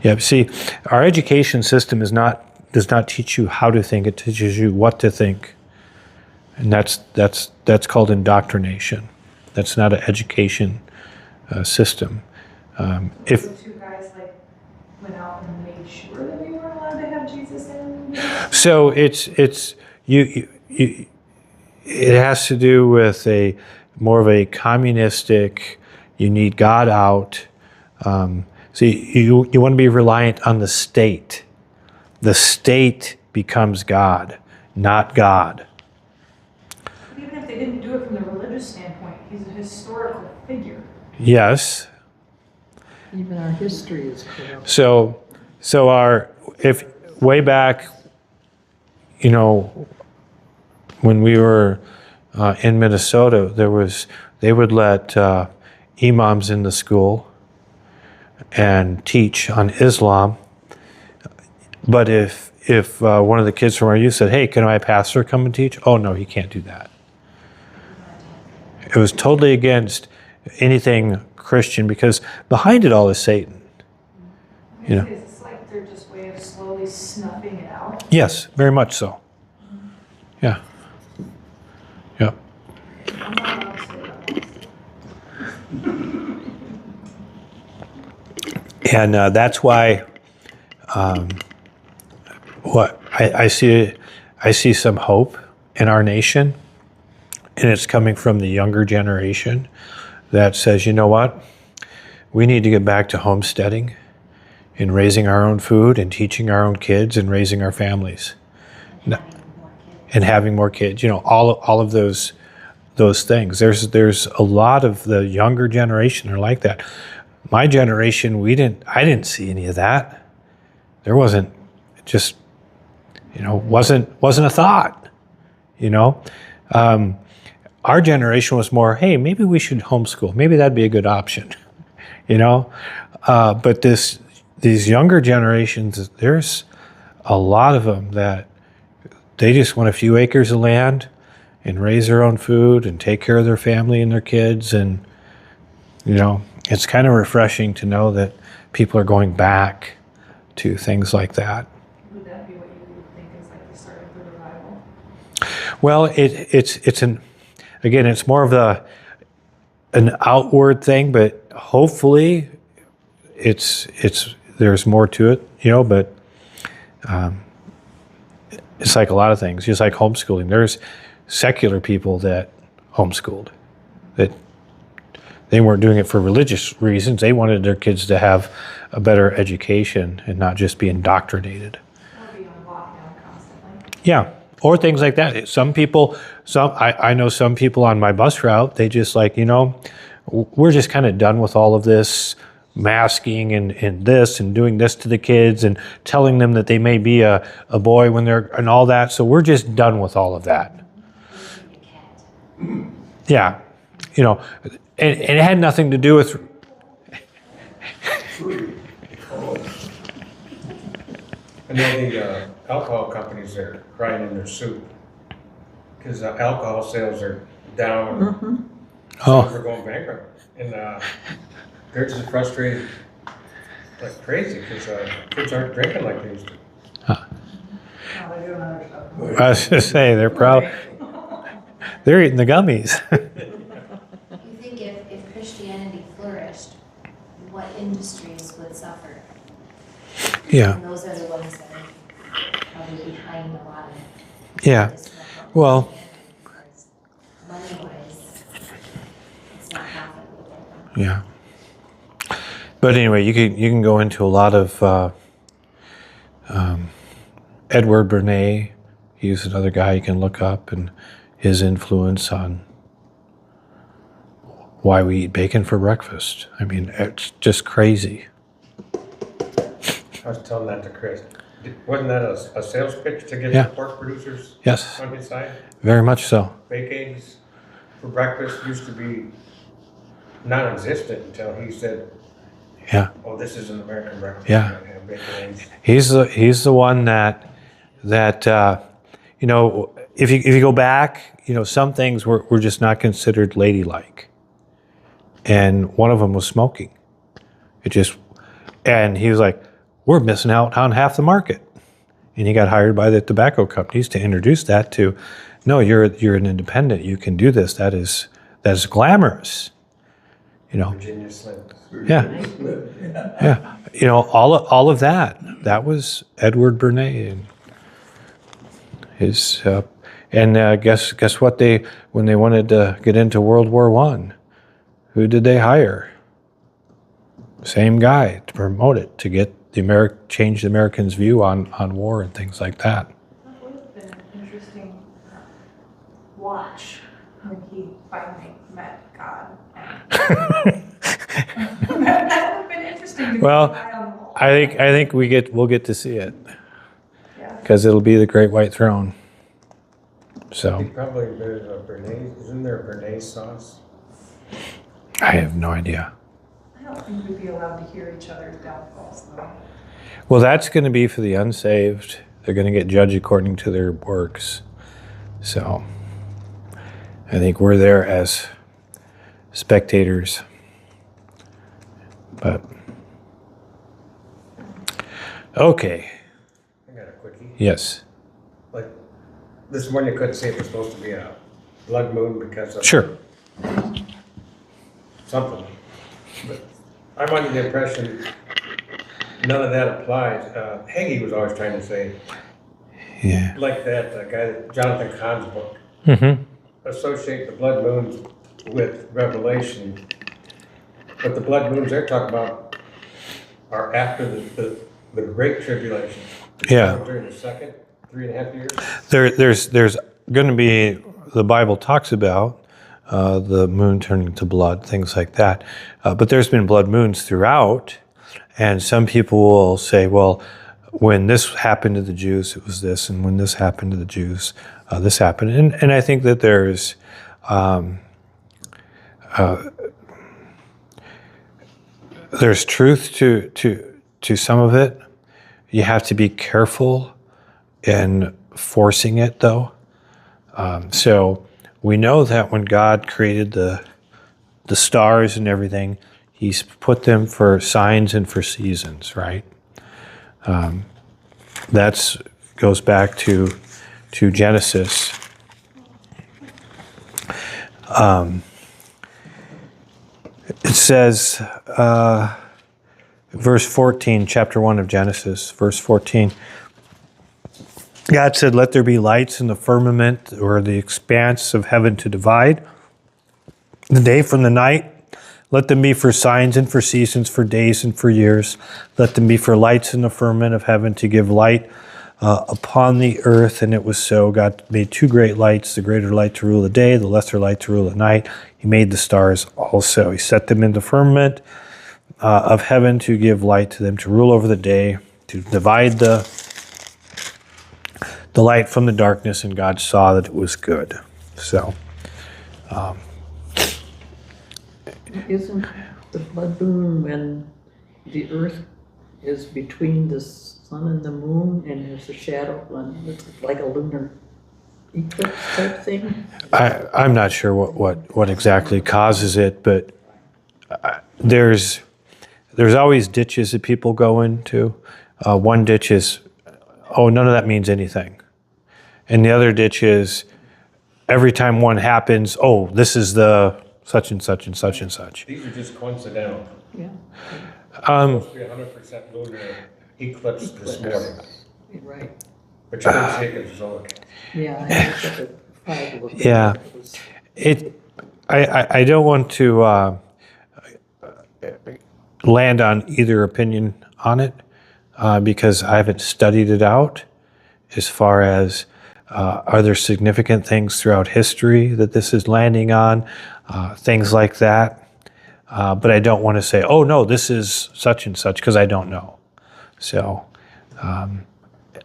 Yeah, see, our education system does not teach you how to think, it teaches you what to think. And that's called indoctrination. That's not an education system. If The 2 guys went out and made sure that we weren't allowed to have Jesus in. so, it's you. It has to do with more of a communistic. You need God out. See, you want to be reliant on the state. The state becomes God, not God. Even if they didn't Yes. Even our history is corrupt. So if way back, when we were in Minnesota, they would let imams in the school and teach on Islam. But if one of the kids from our youth said, "Hey, can my pastor come and teach?" Oh no, he can't do that. It was totally against anything Christian because behind it all is Satan. It's like they're just way of slowly snuffing it out. Yes, very much so. Yeah. Yeah. I'm not allowed to say that. And that's why what I see some hope in our nation, and it's coming from the younger generation that says, you know what, we need to get back to homesteading and raising our own food and teaching our own kids and raising our families and having more kids. All of those things. There's a lot of the younger generation are like that. My generation, I didn't see any of that. There wasn't just, wasn't a thought, Our generation was more, hey, maybe we should homeschool. Maybe that'd be a good option, But these younger generations, there's a lot of them that they just want a few acres of land and raise their own food and take care of their family and their kids. And, it's kind of refreshing to know that people are going back to things like that. Would that be what you would think is like the start of the revival? Well, it's more of an outward thing, but hopefully there's more to it, but it's like a lot of things, just like homeschooling. There's secular people that homeschooled, that they weren't doing it for religious reasons. They wanted their kids to have a better education and not just be indoctrinated. Or be on lockdown constantly? Yeah, or things like that. I know some people on my bus route, they just like, we're just kind of done with all of this masking and this and doing this to the kids and telling them that they may be a boy when they're, and all that. So we're just done with all of that. Yeah, and it had nothing to do with, I know the alcohol companies are crying in their soup because alcohol sales are down. Oh. They're going bankrupt, and they're just frustrated like crazy because kids aren't drinking like they used to. Oh, they're doing other stuff. I was going to say, they're eating the gummies. You think if Christianity flourished, what industries would suffer? Yeah, And those are the ones that are probably behind a lot of yeah. this. Well, Because money-wise, it's not profitable. yeah. But anyway, you can go into a lot of Edward Bernays. He's another guy you can look up, and his influence on why we eat bacon for breakfast. I mean, it's just crazy. I was telling that to Chris. Wasn't that a sales pitch to get Yeah. the pork producers Yes, on his side? very much so. Baked eggs for breakfast used to be non-existent until he said, Yeah, "Oh, this is an American breakfast. Yeah. We're gonna have bacon eggs." he's the one that if you go back, some things were just not considered ladylike, and one of them was smoking. And he was like, we're missing out on half the market. And he got hired by the tobacco companies to introduce that to, no, you're an independent. You can do this. That is glamorous. Virginia Slim. Yeah. Yeah. All of that. That was Edward Bernays and his, guess what when they wanted to get into World War I, who did they hire? Same guy to promote it, to get change the Americans' view on war and things like that. That would have been an interesting watch when he finally met God. And That would have been interesting to Well, keep an eye on the wall. I think we'll get to see it Yeah. because it'll be the great white throne. So Probably there's a Bernaise, isn't there a Bernaise sauce? I have no idea. I don't think we'd be allowed to hear each other's downfalls, though. Well, that's going to be for the unsaved. They're going to get judged according to their works. So I think we're there as spectators. But okay, I got a quickie. yes, Like, this morning you couldn't say it was supposed to be a blood moon because of sure. something. But I'm under the impression none of that applies. Hagee was always trying to say, Yeah. like that guy, Jonathan Cahn's book, Mm-hmm. associate the blood moons with Revelation. But the blood moons they're talking about are after the Great Tribulation. Yeah. During the second 3.5 years. There's going to be, the Bible talks about the moon turning to blood, things like that. But there's been blood moons throughout, and some people will say, well, when this happened to the Jews, it was this, and when this happened to the Jews, this happened. And I think that there's truth to some of it. You have to be careful in forcing it, though. So we know that when God created the stars and everything, He's put them for signs and for seasons, right? That's goes back to Genesis. It says, verse 14, chapter 1 of Genesis, verse 14. God said, let there be lights in the firmament or the expanse of heaven to divide the day from the night. Let them be for signs and for seasons, for days and for years. Let them be for lights in the firmament of heaven to give light upon the earth. And it was so. God made two great lights, the greater light to rule the day, the lesser light to rule the night. He made the stars also. He set them in the firmament of heaven to give light to them, to rule over the day, to divide the light from the darkness. And God saw that it was good. So, Isn't the blood moon when the earth is between the sun and the moon and there's a shadow when it's like a lunar eclipse type thing? I'm not sure what exactly causes it, but there's always ditches that people go into. One ditch is, oh, none of that means anything. And the other ditch is, every time one happens, oh, this is the such and such and such and such. These are just coincidental. Yeah, Supposed to be 100% lunar eclipse this morning, you're right. but you didn't take it as zodiac. Yeah, I looked at the 5 of them. Yeah. It was- I don't want to land on either opinion on it because I haven't studied it out as far as are there significant things throughout history that this is landing on, things like that. But I don't want to say, oh, no, this is such and such, because I don't know. So,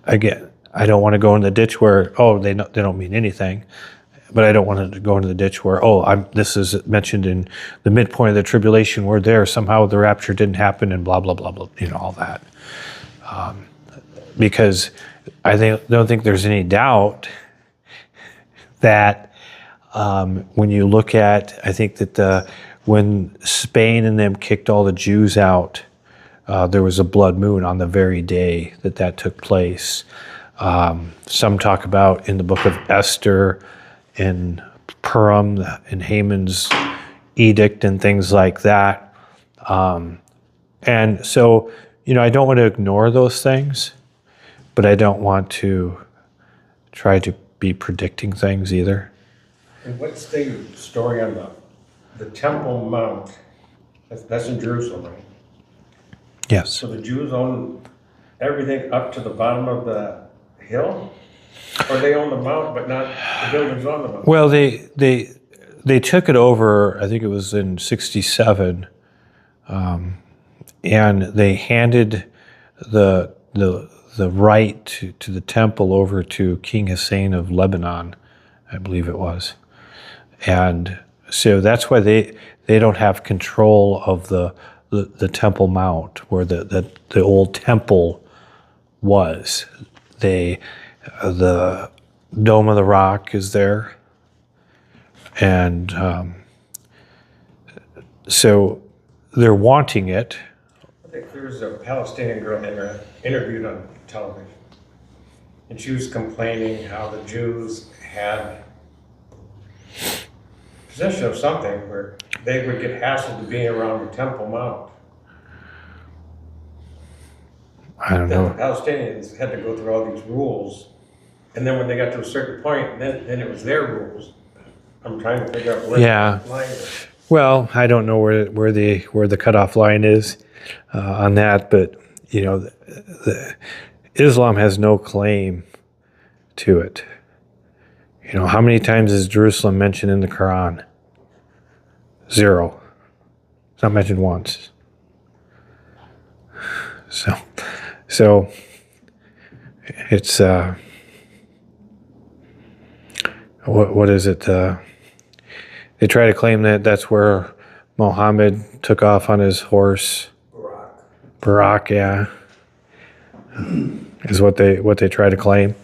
again, I don't want to go in the ditch where, oh, they don't mean anything. But I don't want to go into the ditch where, oh, this is mentioned in the midpoint of the tribulation. We're there. Somehow the rapture didn't happen and blah, blah, blah, blah, all that. Because I don't think there's any doubt that when you look at, I think that when Spain and them kicked all the Jews out, there was a blood moon on the very day that took place. Some talk about in the book of Esther, in Purim, in Haman's edict and things like that. And so, I don't want to ignore those things, but I don't want to try to be predicting things either. And what's the story on the Temple Mount? That's in Jerusalem, right? Yes. So the Jews own everything up to the bottom of the hill? Or they own the mount, but not the buildings on the mount? Well, they took it over, I think it was in 67, and they handed the right to the temple over to King Hussein of Lebanon, I believe it was. And so that's why they don't have control of the Temple Mount where the old temple was. The Dome of the Rock is there. And so they're wanting it. I think there was a Palestinian girl interviewed on television, and she was complaining how the Jews had possession of something where they would get hassled to being around the Temple Mount. I don't That the know. Palestinians had to go through all these rules, and then when they got to a certain point, then it was their rules. I'm trying to figure out where Yeah. the line is. Well, I don't know where the cutoff line is on that, but you know, Islam has no claim to it. You know, how many times is Jerusalem mentioned in the Quran? 0. It's not mentioned once. So it's what is it? They try to claim that that's where Muhammad took off on his horse. Barak, yeah, is what they try to claim.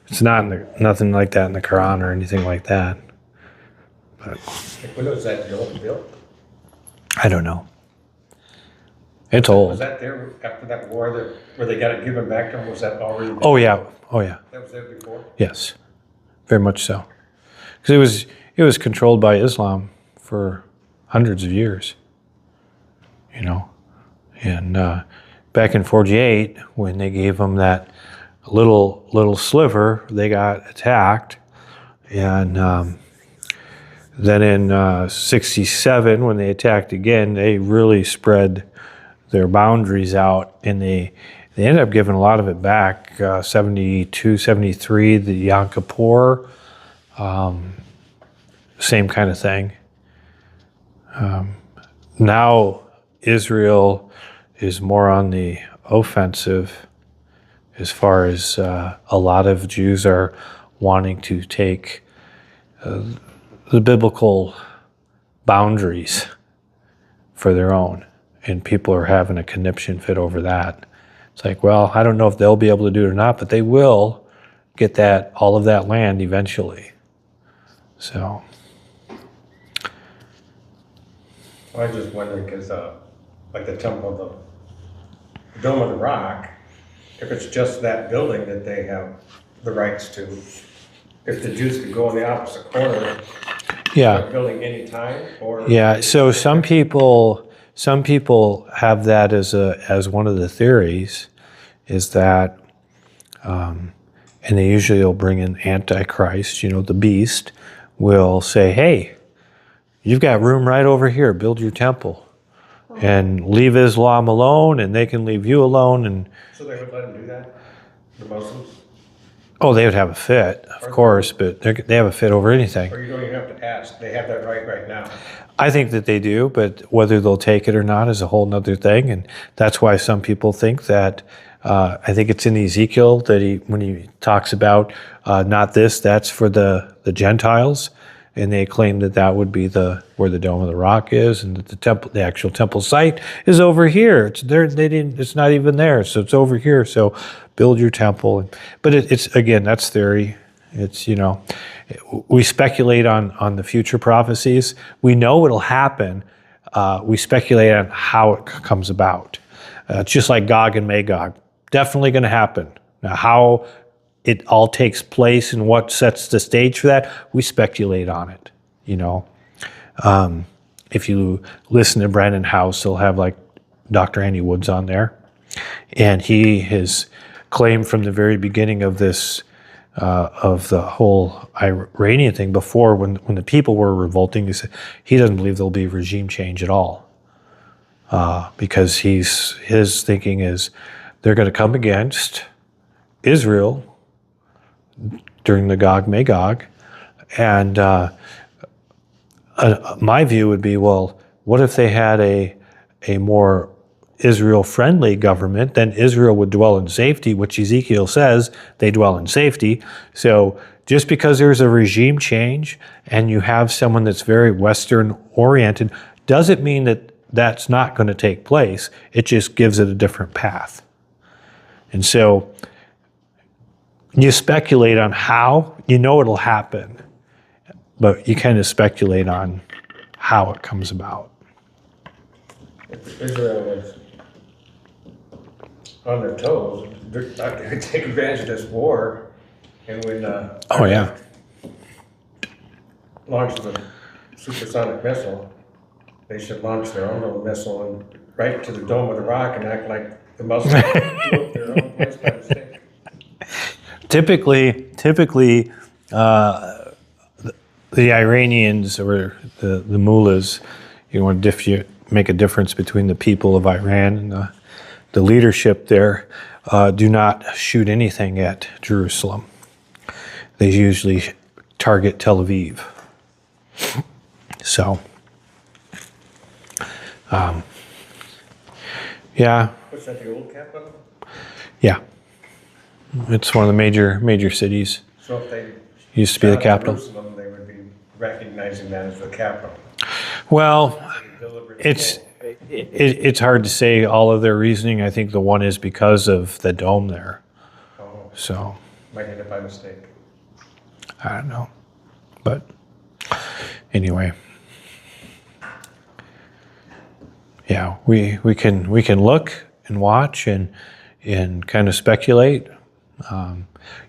It's nothing like that in the Quran or anything like that. But Like, when was that built? I don't know. It's Was old. that there after that war where they got it given back to them? Was that already there? Oh yeah. That was there before? Yes, very much so. Because it was controlled by Islam for hundreds of years. You know, and back in '48, when they gave them that little sliver, they got attacked, and then in '67, when they attacked again, they really spread their boundaries out, and they ended up giving a lot of it back. 72, 73, the Yom Kippur, same kind of thing. Now Israel is more on the offensive as far as a lot of Jews are wanting to take the biblical boundaries for their own. And people are having a conniption fit over that. It's like, well, I don't know if they'll be able to do it or not, but they will get all of that land eventually. So, I was just wondering, because like the Temple, the Dome of the Rock, if it's just that building that they have the rights to, if the Jews could go in the opposite corner of yeah. that building anytime, or? Yeah, so some people have that as one of the theories, is that, and they usually will bring in Antichrist, you know, the beast, will say, hey, you've got room right over here, build your temple, and leave Islam alone, and they can leave you alone, and So they would let them do that, the Muslims? oh, they would have a fit, of course, but they have a fit over anything. Or you don't even have to ask, they have that right now? I think that they do, but whether they'll take it or not is a whole nother thing. And that's why some people think that, I think it's in Ezekiel that when he talks about not this, that's for the Gentiles. And they claim that would be where the Dome of the Rock is, and that the actual temple site is over here. It's there. It's not even there, so it's over here. So build your temple. But it's again, that's theory. It's, you know, we speculate on the future prophecies. We know it'll happen. We speculate on how it comes about. It's just like Gog and Magog. Definitely going to happen. Now, how it all takes place and what sets the stage for that, we speculate on it, you know. If you listen to Brandon House, he'll have like Dr. Andy Woods on there. And he has claimed from the very beginning of this, of the whole Iranian thing, before when the people were revolting, he said he doesn't believe there'll be regime change at all. Because his thinking is they're going to come against Israel during the Gog-Magog, and my view would be, well, what if they had a a more Israel-friendly government, then Israel would dwell in safety, which Ezekiel says they dwell in safety. So just because there's a regime change and you have someone that's very Western-oriented, doesn't mean that that's not going to take place. It just gives it a different path. And so you speculate on how, you know it'll happen, but you kind of speculate on how it comes about. If Israel was on their toes, they're not gonna take advantage of this war, and when, Oh, yeah. launch the supersonic missile, they should launch their own little missile and right to the Dome of the Rock and act like the Muslims blew up their own place by mistake. Typically, the Iranians or the mullahs, you want to make a difference between the people of Iran and the leadership there, do not shoot anything at Jerusalem. They usually target Tel Aviv. So, yeah, What's that, the old capital? yeah. It's one of the major cities. So if they Used to be the shot capital. Jerusalem, they would be recognizing that as the capital. Well, Deliberate it's kill. it's hard to say all of their reasoning. I think the one is because of the dome there. Oh, So might hit it by mistake. I don't know, but anyway, yeah, we can look and watch and kind of speculate.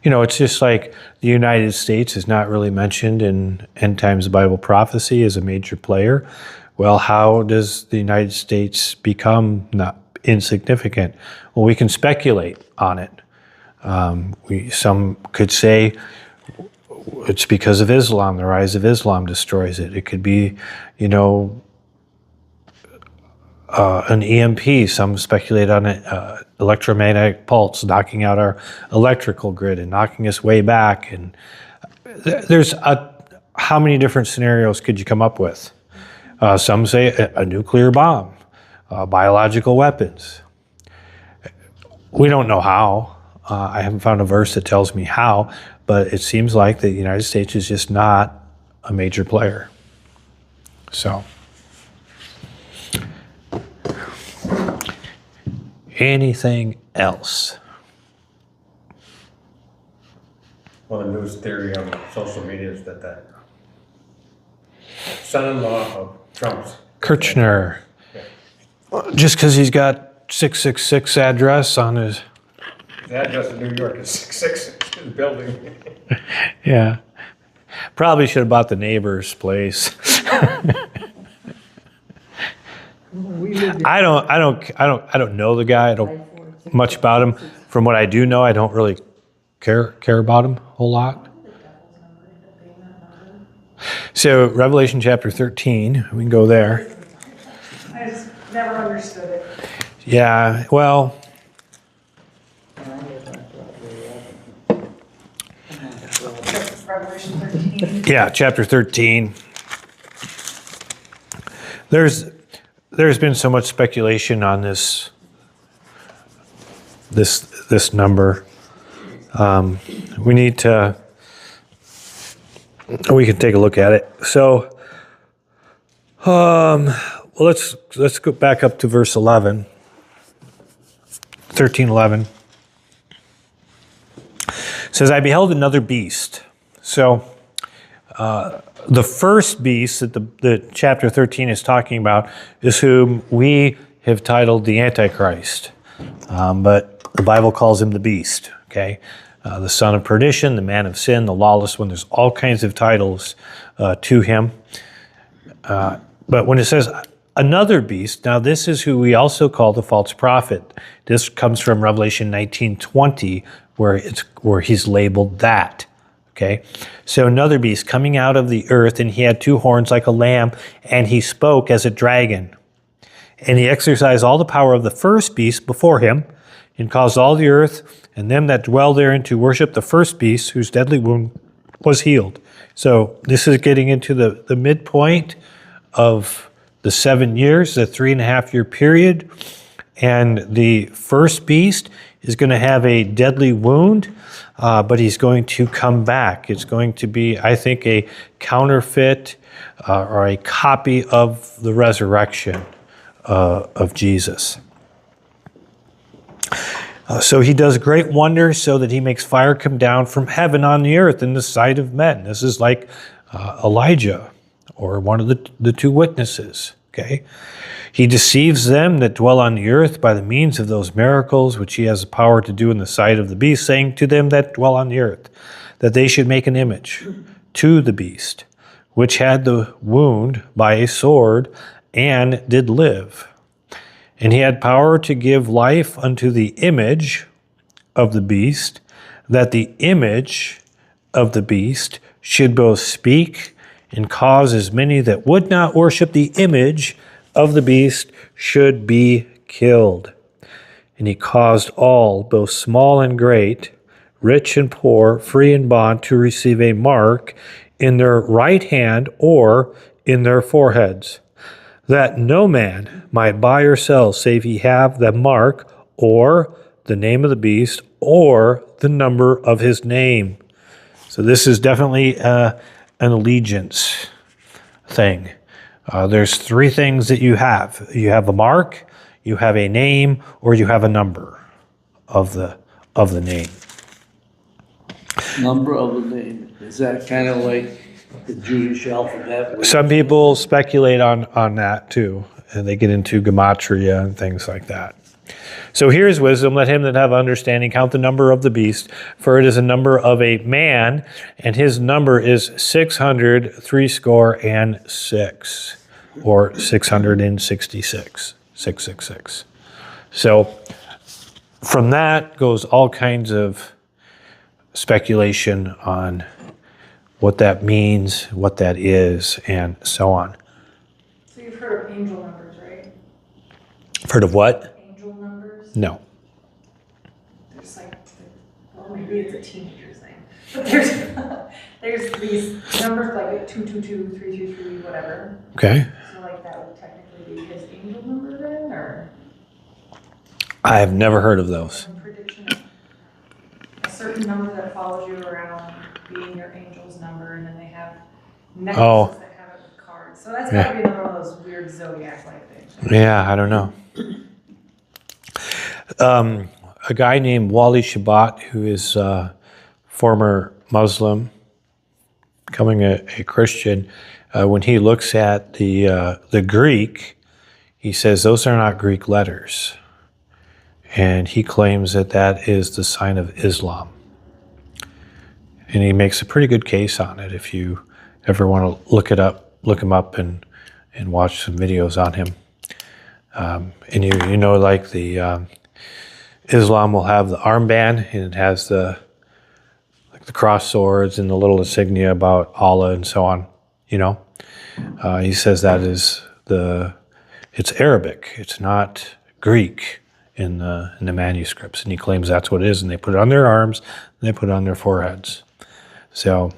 It's just like the United States is not really mentioned in End Times Bible prophecy as a major player. Well, how does the United States become not insignificant? Well, we can speculate on it. Some could say it's because of Islam. The rise of Islam destroys it. It could be, an EMP. Some speculate on it, electromagnetic pulse knocking out our electrical grid and knocking us way back. And there's how many different scenarios could you come up with? Some say a nuclear bomb, biological weapons. We don't know how. I haven't found a verse that tells me how, but it seems like the United States is just not a major player. So, anything else? Well, the news theory on social media is that the son-in-law of Trump's. Kirchner. Just because he's got 666 address on his... The address in New York is 666, his building. Yeah. Probably should have bought the neighbor's place. We live in I don't know the guy. I don't much about him. From what I do know, I don't really care about him a whole lot. So Revelation chapter 13, we can go there. I just never understood it. Yeah, well, Revelation 13. yeah, chapter 13. There's been so much speculation on this number. We need to. We can take a look at it. So, let's go back up to verse 11. 13:11. It says, I beheld another beast. So, the first beast that the chapter 13 is talking about is whom we have titled the Antichrist. But the Bible calls him the beast, okay? The son of perdition, the man of sin, the lawless one. There's all kinds of titles to him. But when it says another beast, now this is who we also call the false prophet. This comes from Revelation 19:20, where he's labeled that. Okay, so another beast coming out of the earth, and he had two horns like a lamb, and he spoke as a dragon. And he exercised all the power of the first beast before him, and caused all the earth and them that dwell therein to worship the first beast, whose deadly wound was healed. So this is getting into the midpoint of the 7 years, the 3.5-year period. And the first beast is going to have a deadly wound, but he's going to come back. It's going to be, I think, a counterfeit or a copy of the resurrection of Jesus. So he does great wonders so that he makes fire come down from heaven on the earth in the sight of men. This is like Elijah or one of the two witnesses. Okay, he deceives them that dwell on the earth by the means of those miracles which he has the power to do in the sight of the beast, saying to them that dwell on the earth, that they should make an image to the beast, which had the wound by a sword and did live. And he had power to give life unto the image of the beast, that the image of the beast should both speak and cause as many that would not worship the image of the beast should be killed. And he caused all, both small and great, rich and poor, free and bond, to receive a mark in their right hand or in their foreheads, that no man might buy or sell save he have the mark or the name of the beast or the number of his name. So this is definitely an allegiance thing. There's three things that you have. You have a mark, you have a name, or you have a number of the name. Number of the name. Is that kind of like the Jewish alphabet? Some people speculate on that too, and they get into gematria and things like that. So here's wisdom. Let him that have understanding count the number of the beast, for it is a number of a man, and his number is 666, or 666, 666. So from that goes all kinds of speculation on what that means, what that is, and so on. So you've heard of angel numbers, right? Heard of what? Angel numbers? No. There's like, well, maybe it's a teenager thing. But there's these numbers like 222, 323, whatever. Okay. So like that would technically be his angel number then, or I have never heard of those. some prediction of a certain number that follows you around being your angel's number, and then they have necklaces that have it with cards. So that's gotta be another one of those weird zodiac-like things. Yeah, I don't know. A guy named Wally Shabat, who is a former Muslim, becoming a Christian, when he looks at the Greek, he says those are not Greek letters. And he claims that that is the sign of Islam. And he makes a pretty good case on it if you ever want to look him up and watch some videos on him. And you know, like the Islam will have the armband, and it has the cross swords and the little insignia about Allah and so on. You know, he says that is it's Arabic. It's not Greek in the manuscripts, and he claims that's what it is. And they put it on their arms, and they put it on their foreheads. So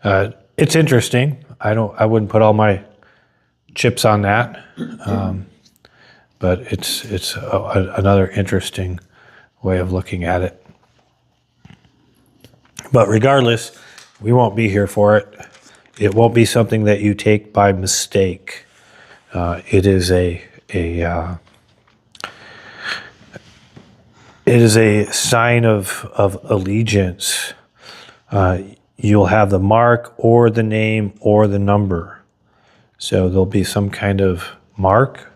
it's interesting. I wouldn't put all my chips on that, but it's another interesting way of looking at it. But regardless, we won't be here for it. It won't be something that you take by mistake. It is a sign of allegiance. You'll have the mark or the name or the number. So there'll be some kind of mark,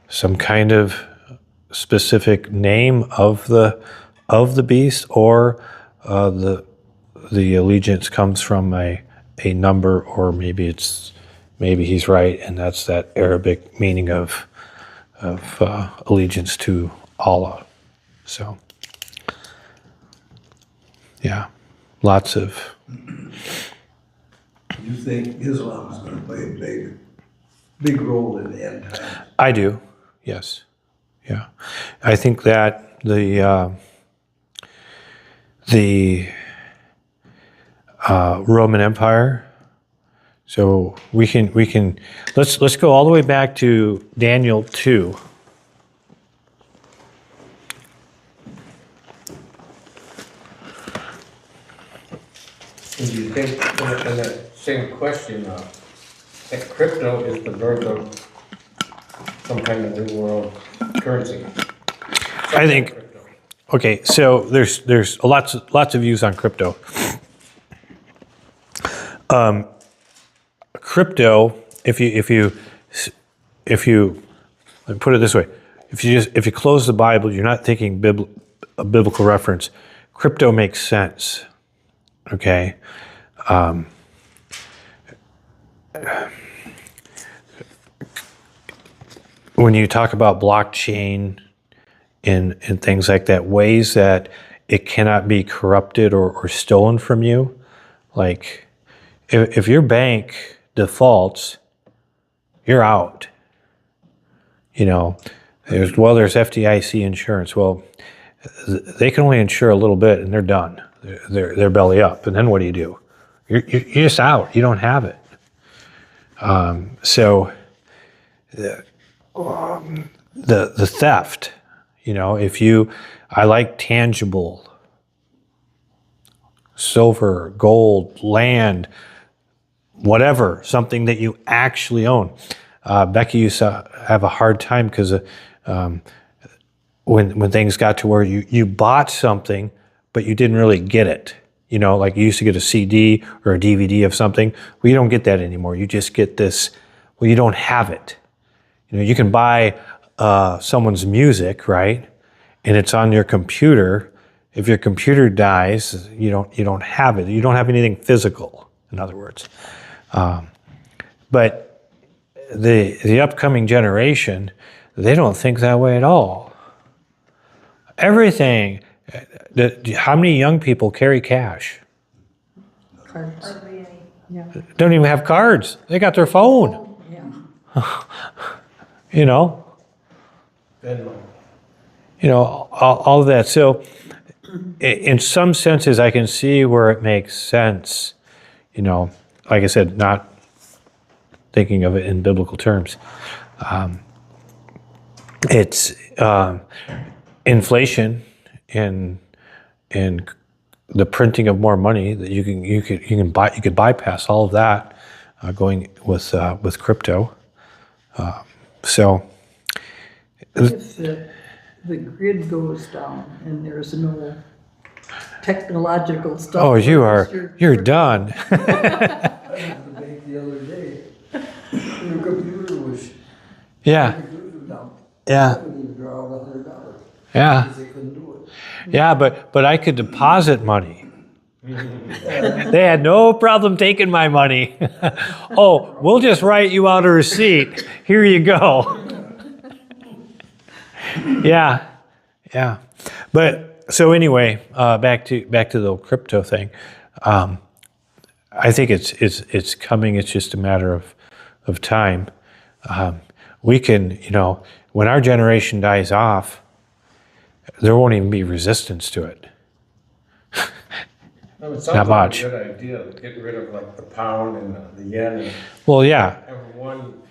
some kind of specific name of the beast, or the allegiance comes from a number, or maybe he's right, and that's that Arabic meaning of allegiance to Allah. So yeah, lots of. You think Islam is going to play a big role in the end times? I do, yes, yeah. I think that the Roman Empire So let's go all the way back to Daniel 2. And do you think, in that same question, that crypto is the birth of some kind of new world currency? I think. Crypto. Okay, so there's lots of views on crypto. Crypto, if you let me put it this way, if you close the Bible, you're not thinking a biblical reference. Crypto makes sense. Okay. When you talk about blockchain and things like that, ways that it cannot be corrupted or stolen from you, like if your bank defaults, you're out. You know, there's FDIC insurance. Well, they can only insure a little bit and they're done. They're belly up. And then what do? You're just out. You don't have it. So the theft, you know, I like tangible, silver, gold, land, whatever, something that you actually own. Becky used to have a hard time because when things got to where you bought something, but you didn't really get it. You know, like you used to get a CD or a DVD of something. Well, you don't get that anymore. You just get this, well, you don't have it. You know, you can buy someone's music, right? And it's on your computer. If your computer dies, you don't have it. You don't have anything physical, in other words. But the upcoming generation, they don't think that way at all. Everything. How many young people carry cash? Cards. Hardly any. Yeah. Don't even have cards. They got their phone. Yeah. You know. Venmo. You know, all of that. So, in some senses, I can see where it makes sense. You know, like I said, not thinking of it in biblical terms. It's inflation and the printing of more money that you could bypass all of that going with crypto. So. If the grid goes down and there's no technological stuff. Oh, you're done. I went to the bank the other day, and the computer was, Yeah, computer was down. I yeah, couldn't even draw out $100 yeah, because they couldn't do it. yeah. But I could deposit money. They had no problem taking my money. Oh, we'll just write you out a receipt. Here you go. Yeah, yeah. But so anyway, back to the crypto thing. I think it's coming. It's just a matter of time. We can, you know, when our generation dies off, there won't even be resistance to it. No, it Not sounds like much. a good idea, getting rid of like the pound and the yen and Well, yeah, have one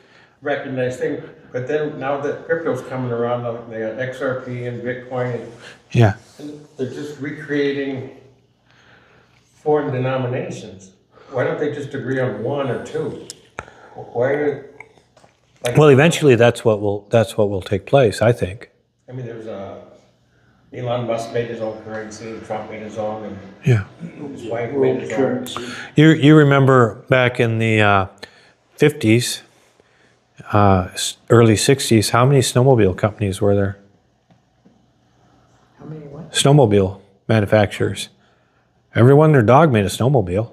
recognized thing. But then now that crypto's coming around, they got XRP and Bitcoin, yeah. and they're just recreating foreign denominations. Why don't they just agree on one or two? Why? Like, Well, eventually that's what will take place, I think. I mean, there's Elon Musk made his own currency, and Trump made his own, and Yeah. his wife made World his own. currency. You remember back in the 50s, early 60s, how many snowmobile companies were there? How many what? Snowmobile manufacturers. Everyone, their dog made a snowmobile.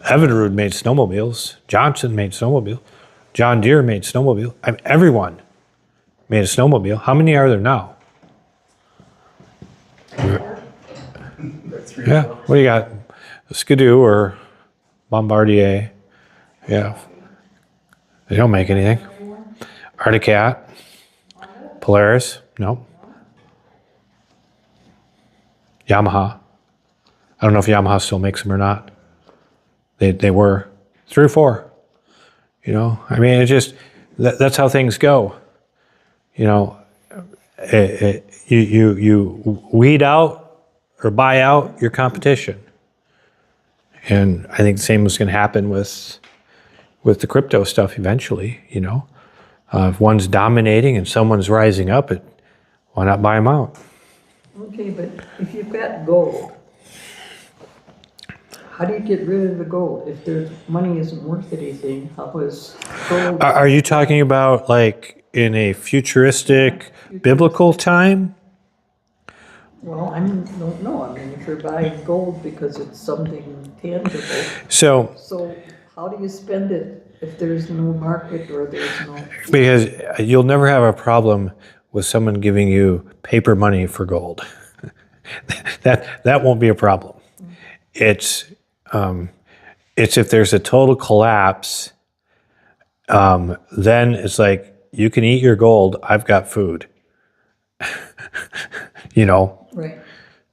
Evinrude made snowmobiles. Johnson made snowmobile. John Deere made snowmobile. I mean, everyone made a snowmobile. How many are there now? Yeah. What do you got? Skidoo or Bombardier? Yeah. They don't make anything. Arctic Cat. Polaris? No. Yamaha. I don't know if Yamaha still makes them or not. They were 3 or 4. You know, I mean, it just that's how things go. You know, you weed out or buy out your competition, and I think the same is going to happen with the crypto stuff eventually. You know, if one's dominating and someone's rising up, why not buy them out? Okay, but if you've got gold, how do you get rid of the gold? If their money isn't worth anything, how is gold? Are you talking about like in a futuristic biblical time? Well, I don't know. I mean, if you're buying gold because it's something tangible, So, so how do you spend it if there's no market or there's no? because you'll never have a problem with someone giving you paper money for gold. that won't be a problem. It's if there's a total collapse, then it's like you can eat your gold. I've got food. You know. Right.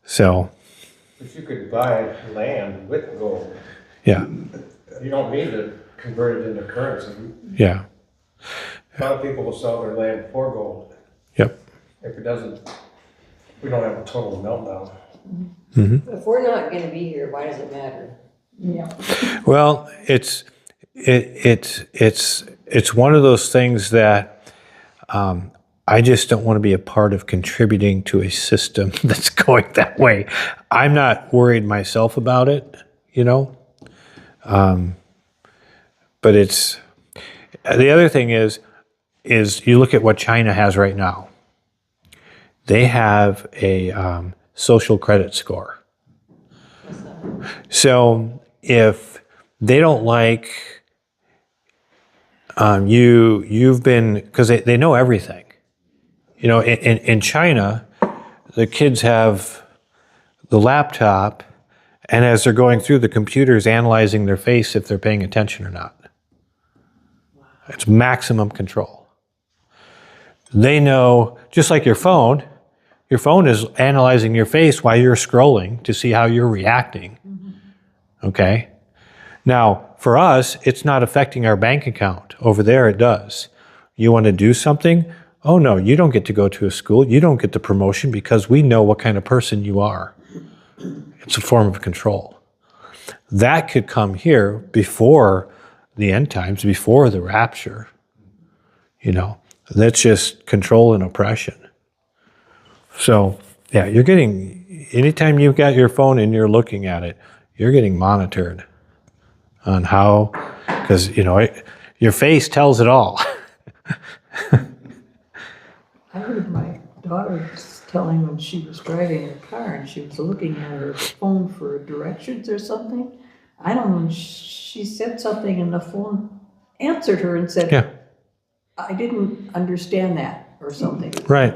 So But you could buy land with gold. yeah, You don't need to convert it into currency. yeah, A lot of people will sell their land for gold. yep. If it doesn't, we don't have a total meltdown. If we're not gonna be here, why does it matter? Yeah. Well, it's one of those things that I just don't want to be a part of contributing to a system that's going that way. I'm not worried myself about it, you know. But it's the other thing is you look at what China has right now. They have a social credit score. So if they don't like you've been, because they know everything. You know, in China, the kids have the laptop, and as they're going through, the computer's analyzing their face if they're paying attention or not. It's maximum control. They know, just like your phone is analyzing your face while you're scrolling to see how you're reacting. Okay? Now, for us, it's not affecting our bank account. Over there, it does. You want to do something? Oh, no, you don't get to go to a school. You don't get the promotion because we know what kind of person you are. It's a form of control. That could come here before the end times, before the rapture. You know, that's just control and oppression. So, yeah, you're getting, anytime you've got your phone and you're looking at it, you're getting monitored on how, because, you know, your face tells it all. I heard my daughter telling when she was driving her car and she was looking at her phone for directions or something. I don't know, she said something and the phone answered her and said, Yeah. I didn't understand that or something. Right.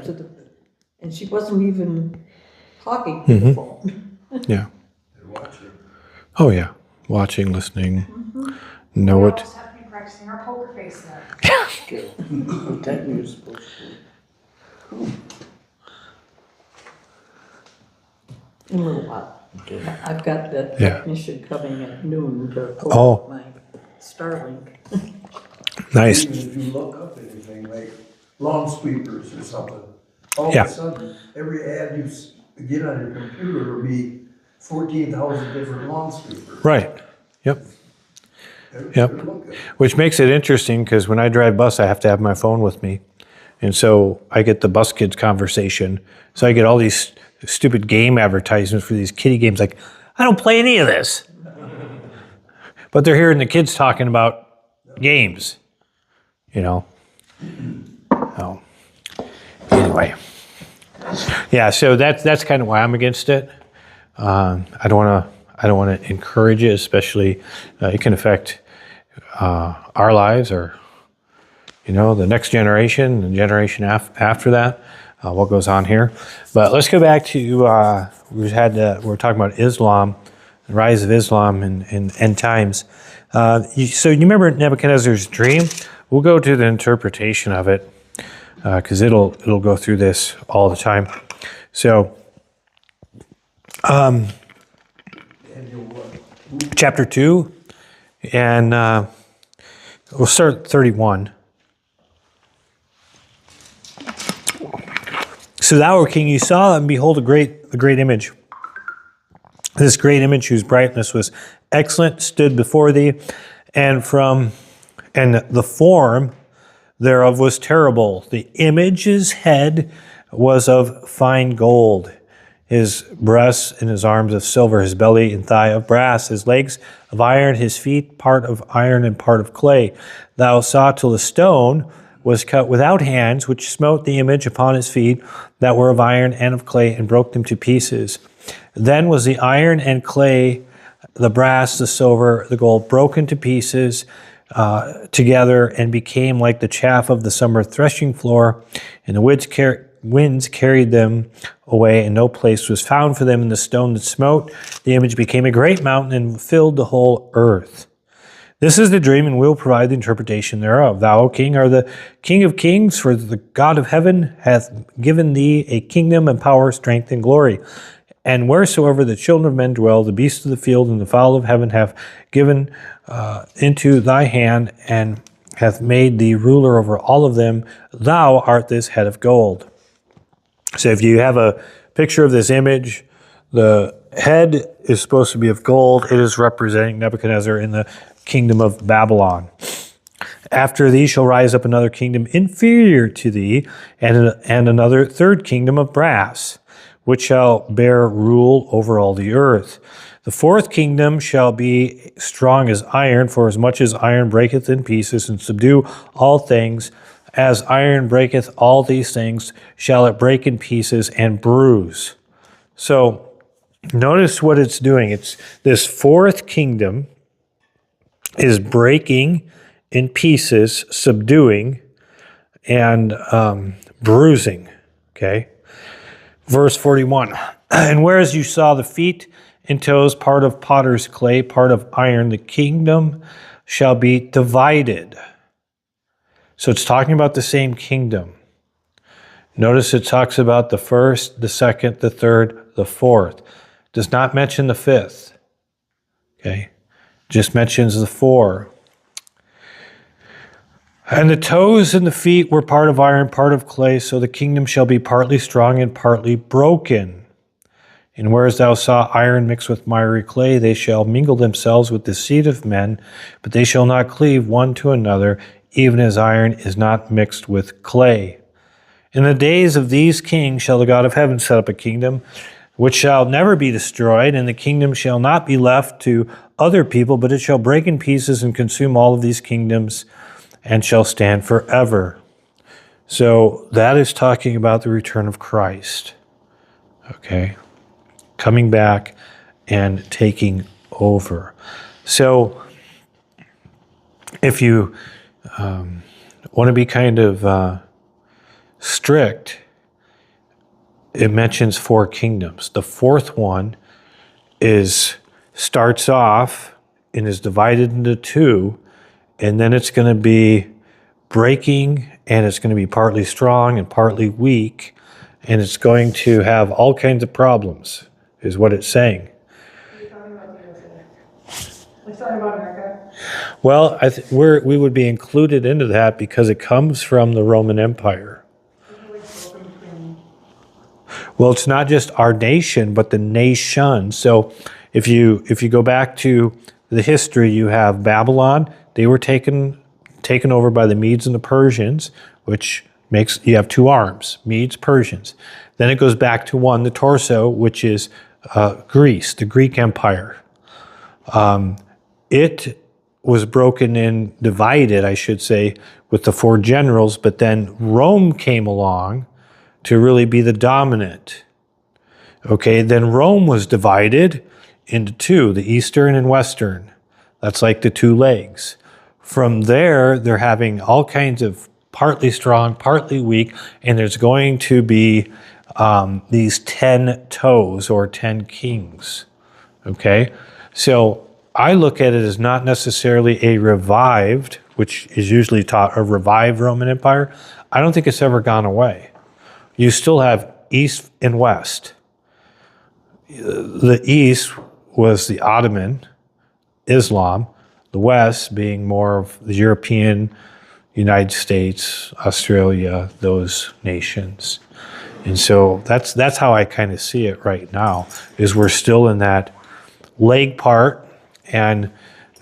And she wasn't even talking to the phone. Yeah. And watch it. Oh, yeah. Watching, listening, know We it. always have to be practicing our poker face then. That you're supposed to. In a little while. Okay. I've got that Yeah. technician coming at noon to pull Oh. up my Starlink. Nice. Even if you look up anything like lawn sweepers or something, all Yeah. of a sudden, every ad you get on your computer will be 14,000 different lawn sweepers. Right. Yep. Yep. Good looking. Which makes it interesting because when I drive bus, I have to have my phone with me. And so I get the bus kids conversation. So I get all these stupid game advertisements for these kiddie games. Like, I don't play any of this. But they're hearing the kids talking about games, you know. So anyway, yeah. So that's kind of why I'm against it. I don't want to encourage it, especially it can affect our lives or, you know, the next generation, the generation after that, what goes on here. But let's go back to, we're talking about Islam, the rise of Islam in end times. So you remember Nebuchadnezzar's dream? We'll go to the interpretation of it because it'll go through this all the time. So, chapter 2 And we'll start at 31. So thou, O king, you saw and behold a great image. This great image whose brightness was excellent stood before thee, and the form thereof was terrible. The image's head was of fine gold, his breasts and his arms of silver, his belly and thigh of brass, his legs of iron, his feet part of iron and part of clay. Thou saw till the stone was cut without hands, which smote the image upon his feet that were of iron and of clay, and broke them to pieces. Then was the iron and clay, the brass, the silver, the gold, broken to pieces together, and became like the chaff of the summer threshing floor, and the winds carried them away, and no place was found for them. And the stone that smote the image became a great mountain, and filled the whole earth. This is the dream, and we will provide the interpretation thereof. Thou, O king, art the King of kings, for the God of heaven hath given thee a kingdom and power, strength, and glory. And wheresoever the children of men dwell, the beasts of the field and the fowl of heaven have given into thy hand, and hath made thee ruler over all of them. Thou art this head of gold. So if you have a picture of this image, the head is supposed to be of gold. It is representing Nebuchadnezzar in the kingdom of Babylon. After thee shall rise up another kingdom inferior to thee, and another third kingdom of brass, which shall bear rule over all the earth. The fourth kingdom shall be strong as iron, for as much as iron breaketh in pieces, and subdue all things, as iron breaketh all these things, shall it break in pieces and bruise. So notice what it's doing. It's this fourth kingdom is breaking in pieces, subduing, and bruising. Okay? Verse 41. And whereas you saw the feet and toes, part of potter's clay, part of iron, the kingdom shall be divided. So it's talking about the same kingdom. Notice it talks about the first, the second, the third, the fourth. Does not mention the fifth. Okay? Just mentions the four. And the toes and the feet were part of iron, part of clay, so the kingdom shall be partly strong and partly broken. And whereas thou saw iron mixed with miry clay, they shall mingle themselves with the seed of men, but they shall not cleave one to another, even as iron is not mixed with clay. In the days of these kings shall the God of heaven set up a kingdom, which shall never be destroyed, and the kingdom shall not be left to other people, but it shall break in pieces and consume all of these kingdoms, and shall stand forever. So that is talking about the return of Christ. Okay? Coming back and taking over. So if you want to be kind of strict, it mentions four kingdoms. The fourth one starts off and is divided into two, and then it's going to be breaking, and it's going to be partly strong and partly weak, and it's going to have all kinds of problems, is what it's saying. We're talking about the USA. We're talking about America. Well, we would be included into that because it comes from the Roman Empire. Well, it's not just our nation, but the nation. So if you go back to the history, you have Babylon. They were taken over by the Medes and the Persians, which makes you have two arms, Medes, Persians. Then it goes back to one, the torso, which is Greece, the Greek Empire. It was broken in, divided, I should say, with the four generals, but then Rome came along to really be the dominant. Okay, then Rome was divided into two, the Eastern and Western. That's like the two legs. From there, they're having all kinds of partly strong, partly weak, and there's going to be these 10 toes or 10 kings. Okay, so I look at it as not necessarily a revived, which is usually taught a revived Roman Empire. I don't think it's ever gone away. You still have East and West. The East was the Ottoman, Islam. the West being more of the European, United States, Australia, those nations. And so that's how I kind of see it right now, is we're still in that leg part, and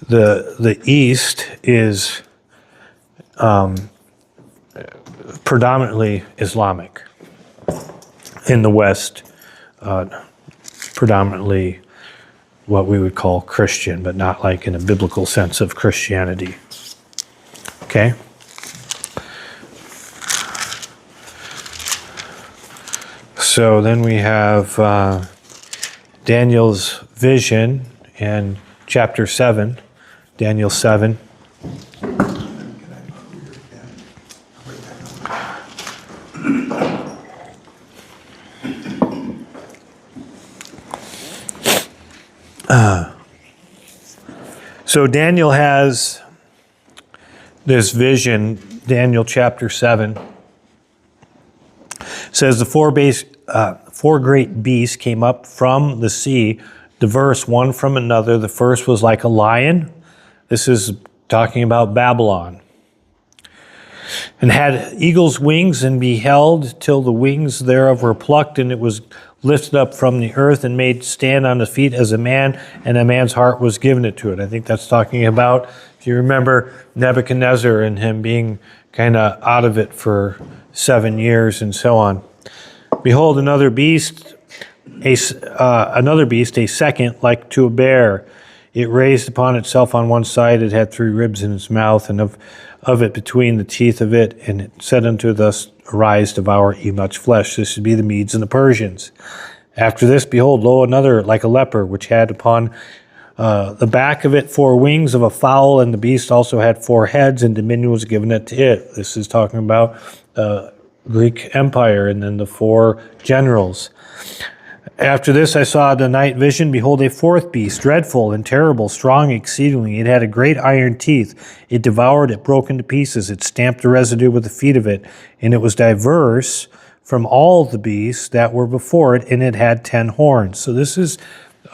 the East is predominantly Islamic. In the West, predominantly what we would call Christian, but not like in a biblical sense of Christianity. Okay? So then we have Daniel's vision in chapter 7, Daniel 7. So Daniel has this vision, Daniel chapter 7. Says the four great beasts came up from the sea, diverse one from another. The first was like a lion. This is talking about Babylon. And had eagle's wings, and beheld till the wings thereof were plucked, and it was lifted up from the earth and made stand on his feet as a man, and a man's heart was given it to it. I think that's talking about, if you remember, Nebuchadnezzar and him being kind of out of it for 7 years and so on. Behold, another beast, a second, like to a bear. It raised upon itself on one side. It had 3 ribs in its mouth, and of it between the teeth of it. And it said unto it, thus, arise, devour, eat much flesh. This should be the Medes and the Persians. After this, behold, lo, another like a leper, which had upon the back of it 4 wings of a fowl, and the beast also had 4 heads, and dominion was given it to it. This is talking about Greek Empire, and then the 4 generals. After this I saw the night vision, behold, a 4th beast, dreadful and terrible, strong exceedingly. It had a great iron teeth. It devoured, it broke into pieces. It stamped the residue with the feet of it, and it was diverse from all the beasts that were before it, and it had 10 horns. So this is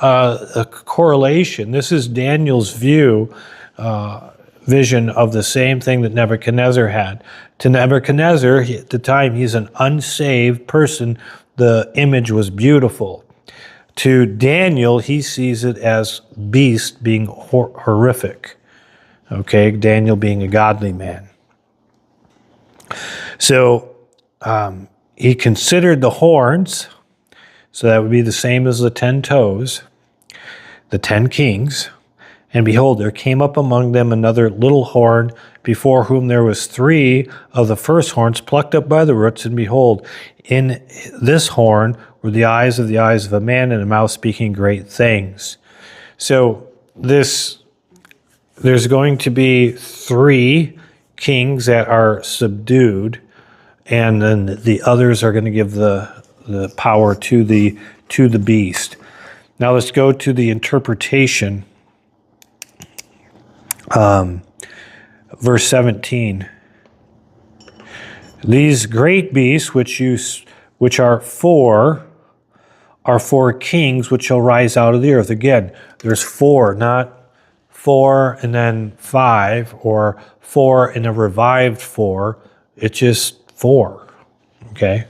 a correlation. This is Daniel's vision of the same thing that Nebuchadnezzar had. To Nebuchadnezzar, at the time, he's an unsaved person. The image was beautiful. To Daniel, he sees it as beast being horrific. Okay, Daniel being a godly man. So he considered the horns, so that would be the same as the 10 toes, the 10 kings. And behold, there came up among them another little horn, before whom there was 3 of the first horns plucked up by the roots. And behold, in this horn were the eyes of a man, and a mouth speaking great things. So there's going to be 3 kings that are subdued, and then the others are going to give the power to the beast. Now let's go to the interpretation. Verse 17. These great beasts which are 4 kings which shall rise out of the earth. Again, there's 4, not 4 and then 5, or 4 and a revived 4. It's just 4. Okay?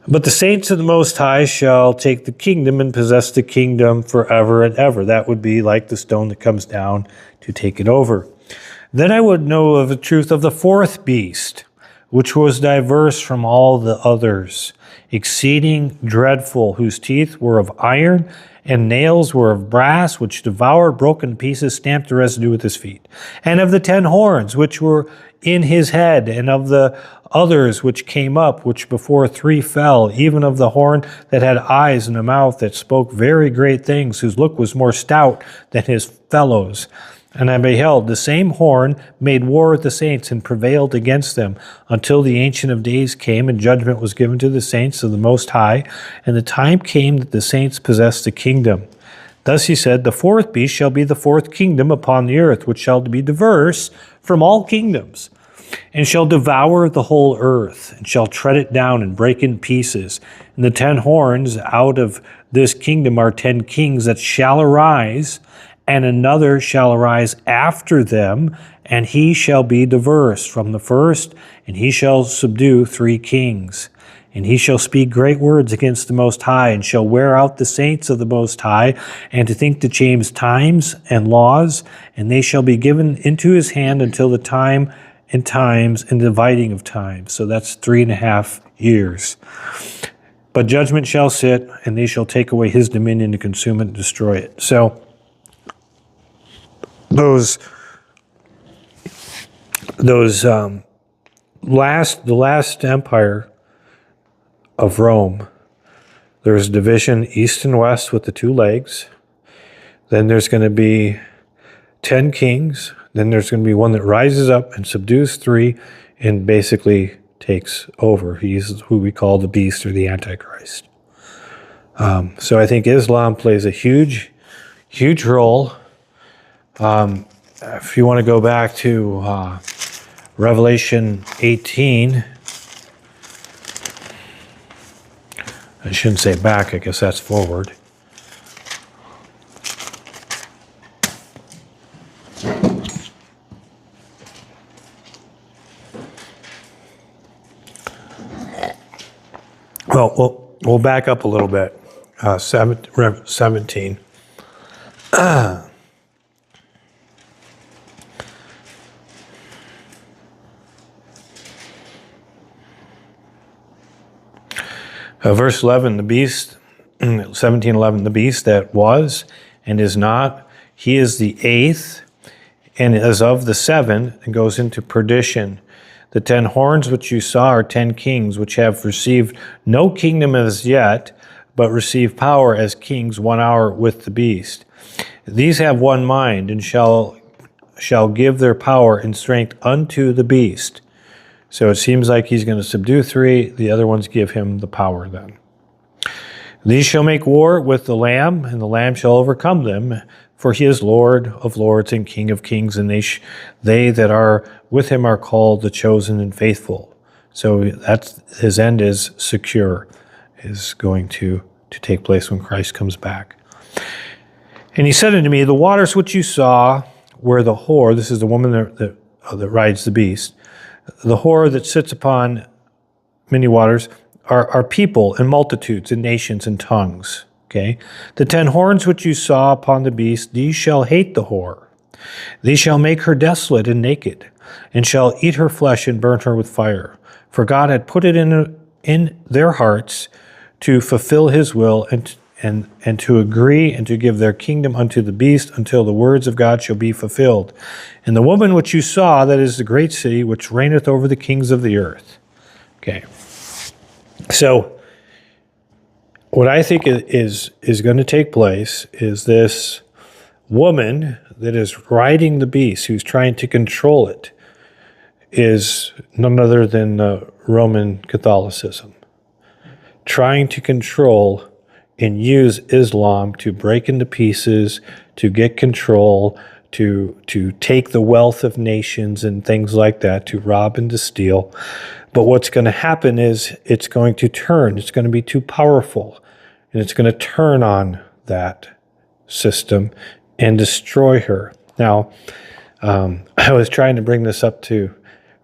But the saints of the Most High shall take the kingdom and possess the kingdom forever and ever. That would be like the stone that comes down to take it over. Then I would know of the truth of the 4th beast, which was diverse from all the others, exceeding dreadful, whose teeth were of iron, and nails were of brass, which devoured, broke in pieces, stamped the residue with his feet. And of the 10 horns which were in his head, and of the others which came up, which before 3 fell, even of the horn that had eyes and a mouth that spoke very great things, whose look was more stout than his fellows. And I beheld the same horn made war with the saints, and prevailed against them, until the Ancient of Days came, and judgment was given to the saints of the Most High. And the time came that the saints possessed the kingdom. Thus he said, the 4th beast shall be the 4th kingdom upon the earth, which shall be diverse from all kingdoms, and shall devour the whole earth, and shall tread it down and break in pieces. And the 10 horns out of this kingdom are 10 kings that shall arise and another shall arise after them, and he shall be diverse from the first, and he shall subdue 3 kings. And he shall speak great words against the Most High, and shall wear out the saints of the Most High, and to think to change times and laws, and they shall be given into his hand until the time and times and dividing of times. So that's 3.5 years. But judgment shall sit, and they shall take away his dominion to consume it and destroy it. So the last empire of Rome, there's division east and west with the 2 legs. Then there's going to be 10 kings. Then there's going to be one that rises up and subdues 3 and basically takes over. He's who we call the beast or the Antichrist. So I think Islam plays a huge role. If you want to go back to Revelation 18, I shouldn't say back, I guess that's forward. Well, we'll back up a little bit. 17. Verse 11, the beast, 17:11, the beast that was and is not, he is the 8th, and is of the 7, and goes into perdition. The 10 horns which you saw are 10 kings, which have received no kingdom as yet, but receive power as kings 1 hour with the beast. These have one mind, and shall give their power and strength unto the beast. So it seems like he's going to subdue 3, the other ones give him the power then. These shall make war with the Lamb, and the Lamb shall overcome them, for he is Lord of lords and King of kings, and they that are with him are called the chosen and faithful. So that's his end is secure, is going to take place when Christ comes back. And he said unto me, the waters which you saw where the whore, this is the woman that rides the beast, the whore that sits upon many waters are people and multitudes and nations and tongues. Okay? The 10 horns which you saw upon the beast, these shall hate the whore. These shall make her desolate and naked, and shall eat her flesh and burn her with fire. For God had put it in their hearts to fulfill his will and to agree and to give their kingdom unto the beast until the words of God shall be fulfilled. And the woman which you saw, that is the great city, which reigneth over the kings of the earth. Okay. So what I think is going to take place is this woman that is riding the beast, who's trying to control it, is none other than Roman Catholicism. Trying to control and use Islam to break into pieces, to get control, to take the wealth of nations and things like that, to rob and to steal. But what's going to happen is it's going to turn. It's going to be too powerful, and it's going to turn on that system and destroy her. Now, I was trying to bring this up to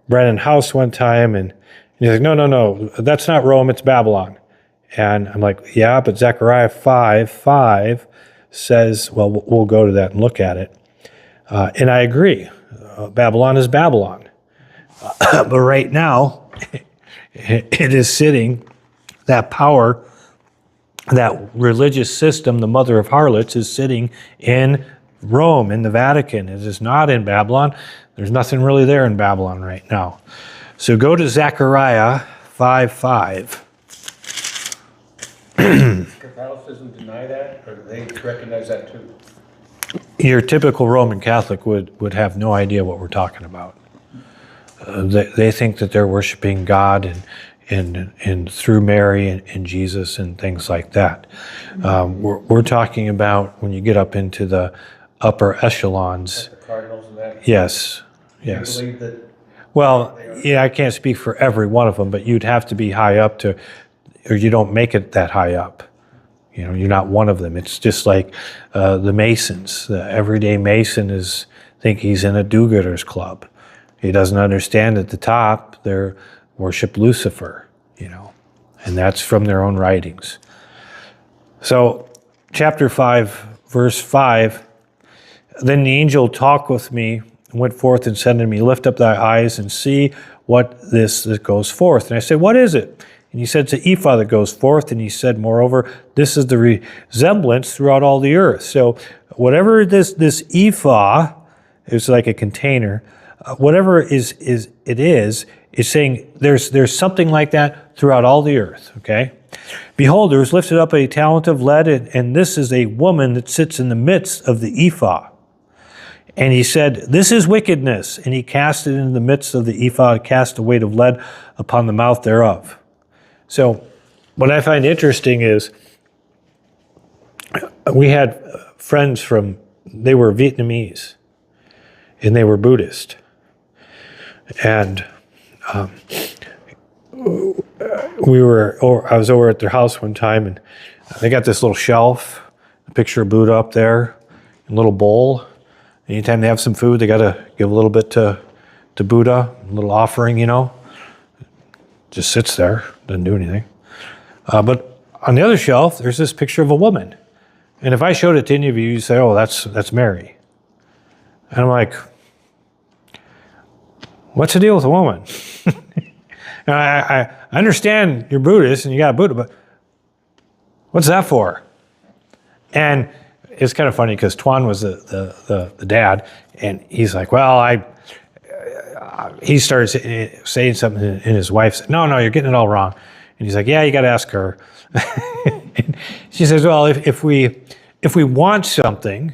Brennan House one time, and he's like, no, that's not Rome, it's Babylon. And I'm like, yeah, but Zechariah 5:5 says, well, we'll go to that and look at it. And I agree. Babylon is Babylon. But right now, it is sitting, that power, that religious system, the mother of harlots, is sitting in Rome, in the Vatican. It is not in Babylon. There's nothing really there in Babylon right now. So go to Zechariah 5:5. Catholicism deny that, or do they recognize that too? Your typical Roman Catholic would have no idea what we're talking about. They think that they're worshiping God and through Mary and Jesus and things like that. We're talking about when you get up into the upper echelons. Like the cardinals and that? Yes. Do you believe that? Well, yeah, I can't speak for every one of them, but you'd have to be high up or you don't make it that high up. You know, you're not one of them. It's just like the Masons. The everyday Mason think he's in a do-gooders club. He doesn't understand at the top they worship Lucifer, you know, and that's from their own writings. So, chapter 5, verse 5, then the angel talked with me, went forth and said unto me, lift up thy eyes and see what this that goes forth. And I said, what is it? And he said, it's an ephah that goes forth. And he said, moreover, this is the resemblance throughout all the earth. So whatever this ephah is, like a container, whatever it is saying there's something like that throughout all the earth, okay? Behold, there was lifted up a talent of lead, and this is a woman that sits in the midst of the ephah. And he said, this is wickedness. And he cast it into the midst of the ephah, cast a weight of lead upon the mouth thereof. So what I find interesting is we had friends they were Vietnamese, and they were Buddhist. And I was over at their house one time, and they got this little shelf, a picture of Buddha up there, a little bowl. Anytime they have some food, they got to give a little bit to Buddha, a little offering, you know. Just sits there, doesn't do anything. But on the other shelf, there's this picture of a woman. And if I showed it to any of you, you'd say, oh, that's Mary. And I'm like, what's the deal with a woman? And I understand you're Buddhist and you got a Buddha, but what's that for? And it's kind of funny because Tuan was the dad, and he's like, well, he started saying something, and his wife said, no, you're getting it all wrong. And he's like, yeah, you got to ask her. And she says, well, if we want something,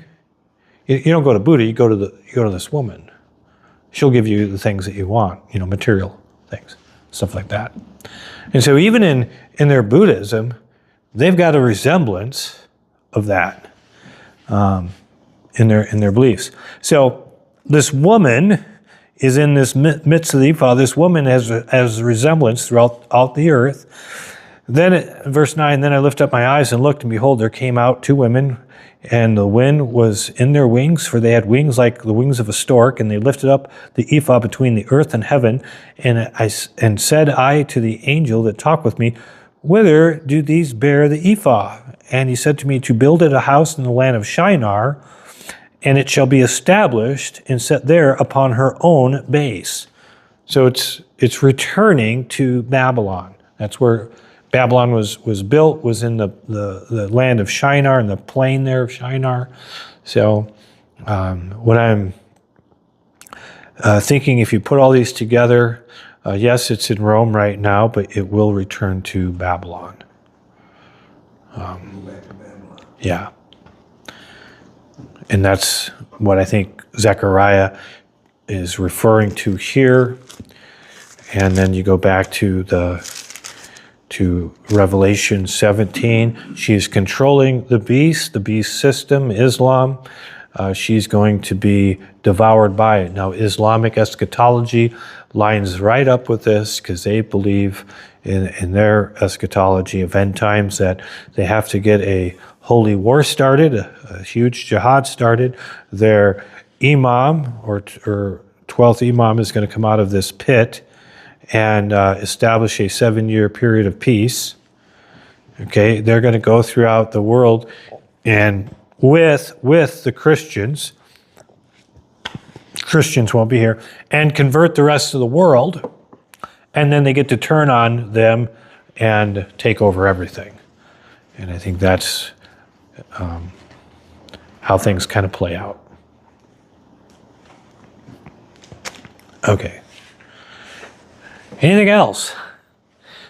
you don't go to Buddha, you go to this woman. She'll give you the things that you want, you know, material things, stuff like that. And so even in their Buddhism, they've got a resemblance of that in their beliefs. So this woman is in this midst of the ephah. This woman has a resemblance throughout the earth. Then, verse 9, then I lifted up my eyes and looked, and behold, there came out 2 women, and the wind was in their wings, for they had wings like the wings of a stork, and they lifted up the ephah between the earth and heaven. And said I to the angel that talked with me, whither do these bear the ephah? And he said to me, to build it a house in the land of Shinar, and it shall be established and set there upon her own base. So it's returning to Babylon. That's where Babylon was built, was in the land of Shinar, in the plain there of Shinar. So what I'm thinking, if you put all these together, yes, it's in Rome right now, but it will return to Babylon. Go back to Babylon. Yeah. And that's what I think Zechariah is referring to here. And then you go back to Revelation 17. She's controlling the beast system, Islam. She's going to be devoured by it. Now, Islamic eschatology lines right up with this because they believe in their eschatology of end times that they have to get a holy war started, a huge jihad started. Their imam or 12th imam is going to come out of this pit and establish a 7-year period of peace. Okay, they're going to go throughout the world and with the Christians won't be here, and convert the rest of the world, and then they get to turn on them and take over everything. And I think that's how things kind of play out. Okay. Anything else?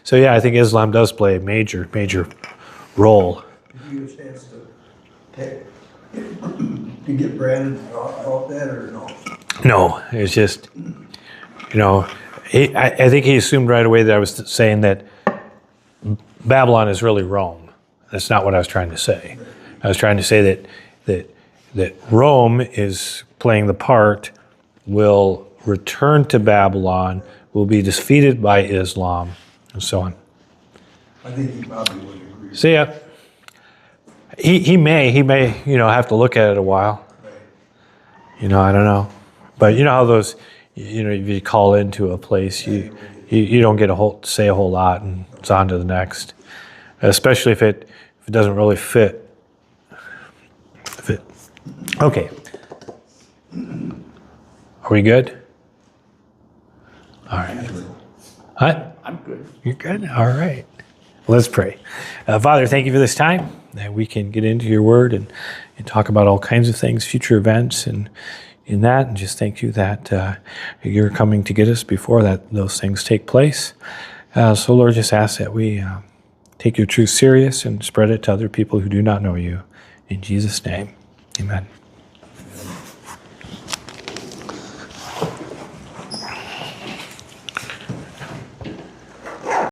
So yeah, I think Islam does play a major role. Did you get a chance to get Brandon about that or no? No, it's just, I think he assumed right away that I was saying that Babylon is really Rome. That's not what I was trying to say. I was trying to say that Rome is playing the part, will return to Babylon, will be defeated by Islam, and so on. I think he probably would agree. See ya. He may, have to look at it a while. I don't know. But you know how those, if you call into a place, you don't get say a whole lot, and it's on to the next. Especially if it doesn't really fit. Okay. Are we good? All right. What? I'm good. You're good? All right. Let's pray. Father, thank you for this time that we can get into your word and talk about all kinds of things, future events, and in that, and just thank you that you're coming to get us before those things take place. So, Lord, just ask that we take your truth serious and spread it to other people who do not know you. In Jesus' name, amen.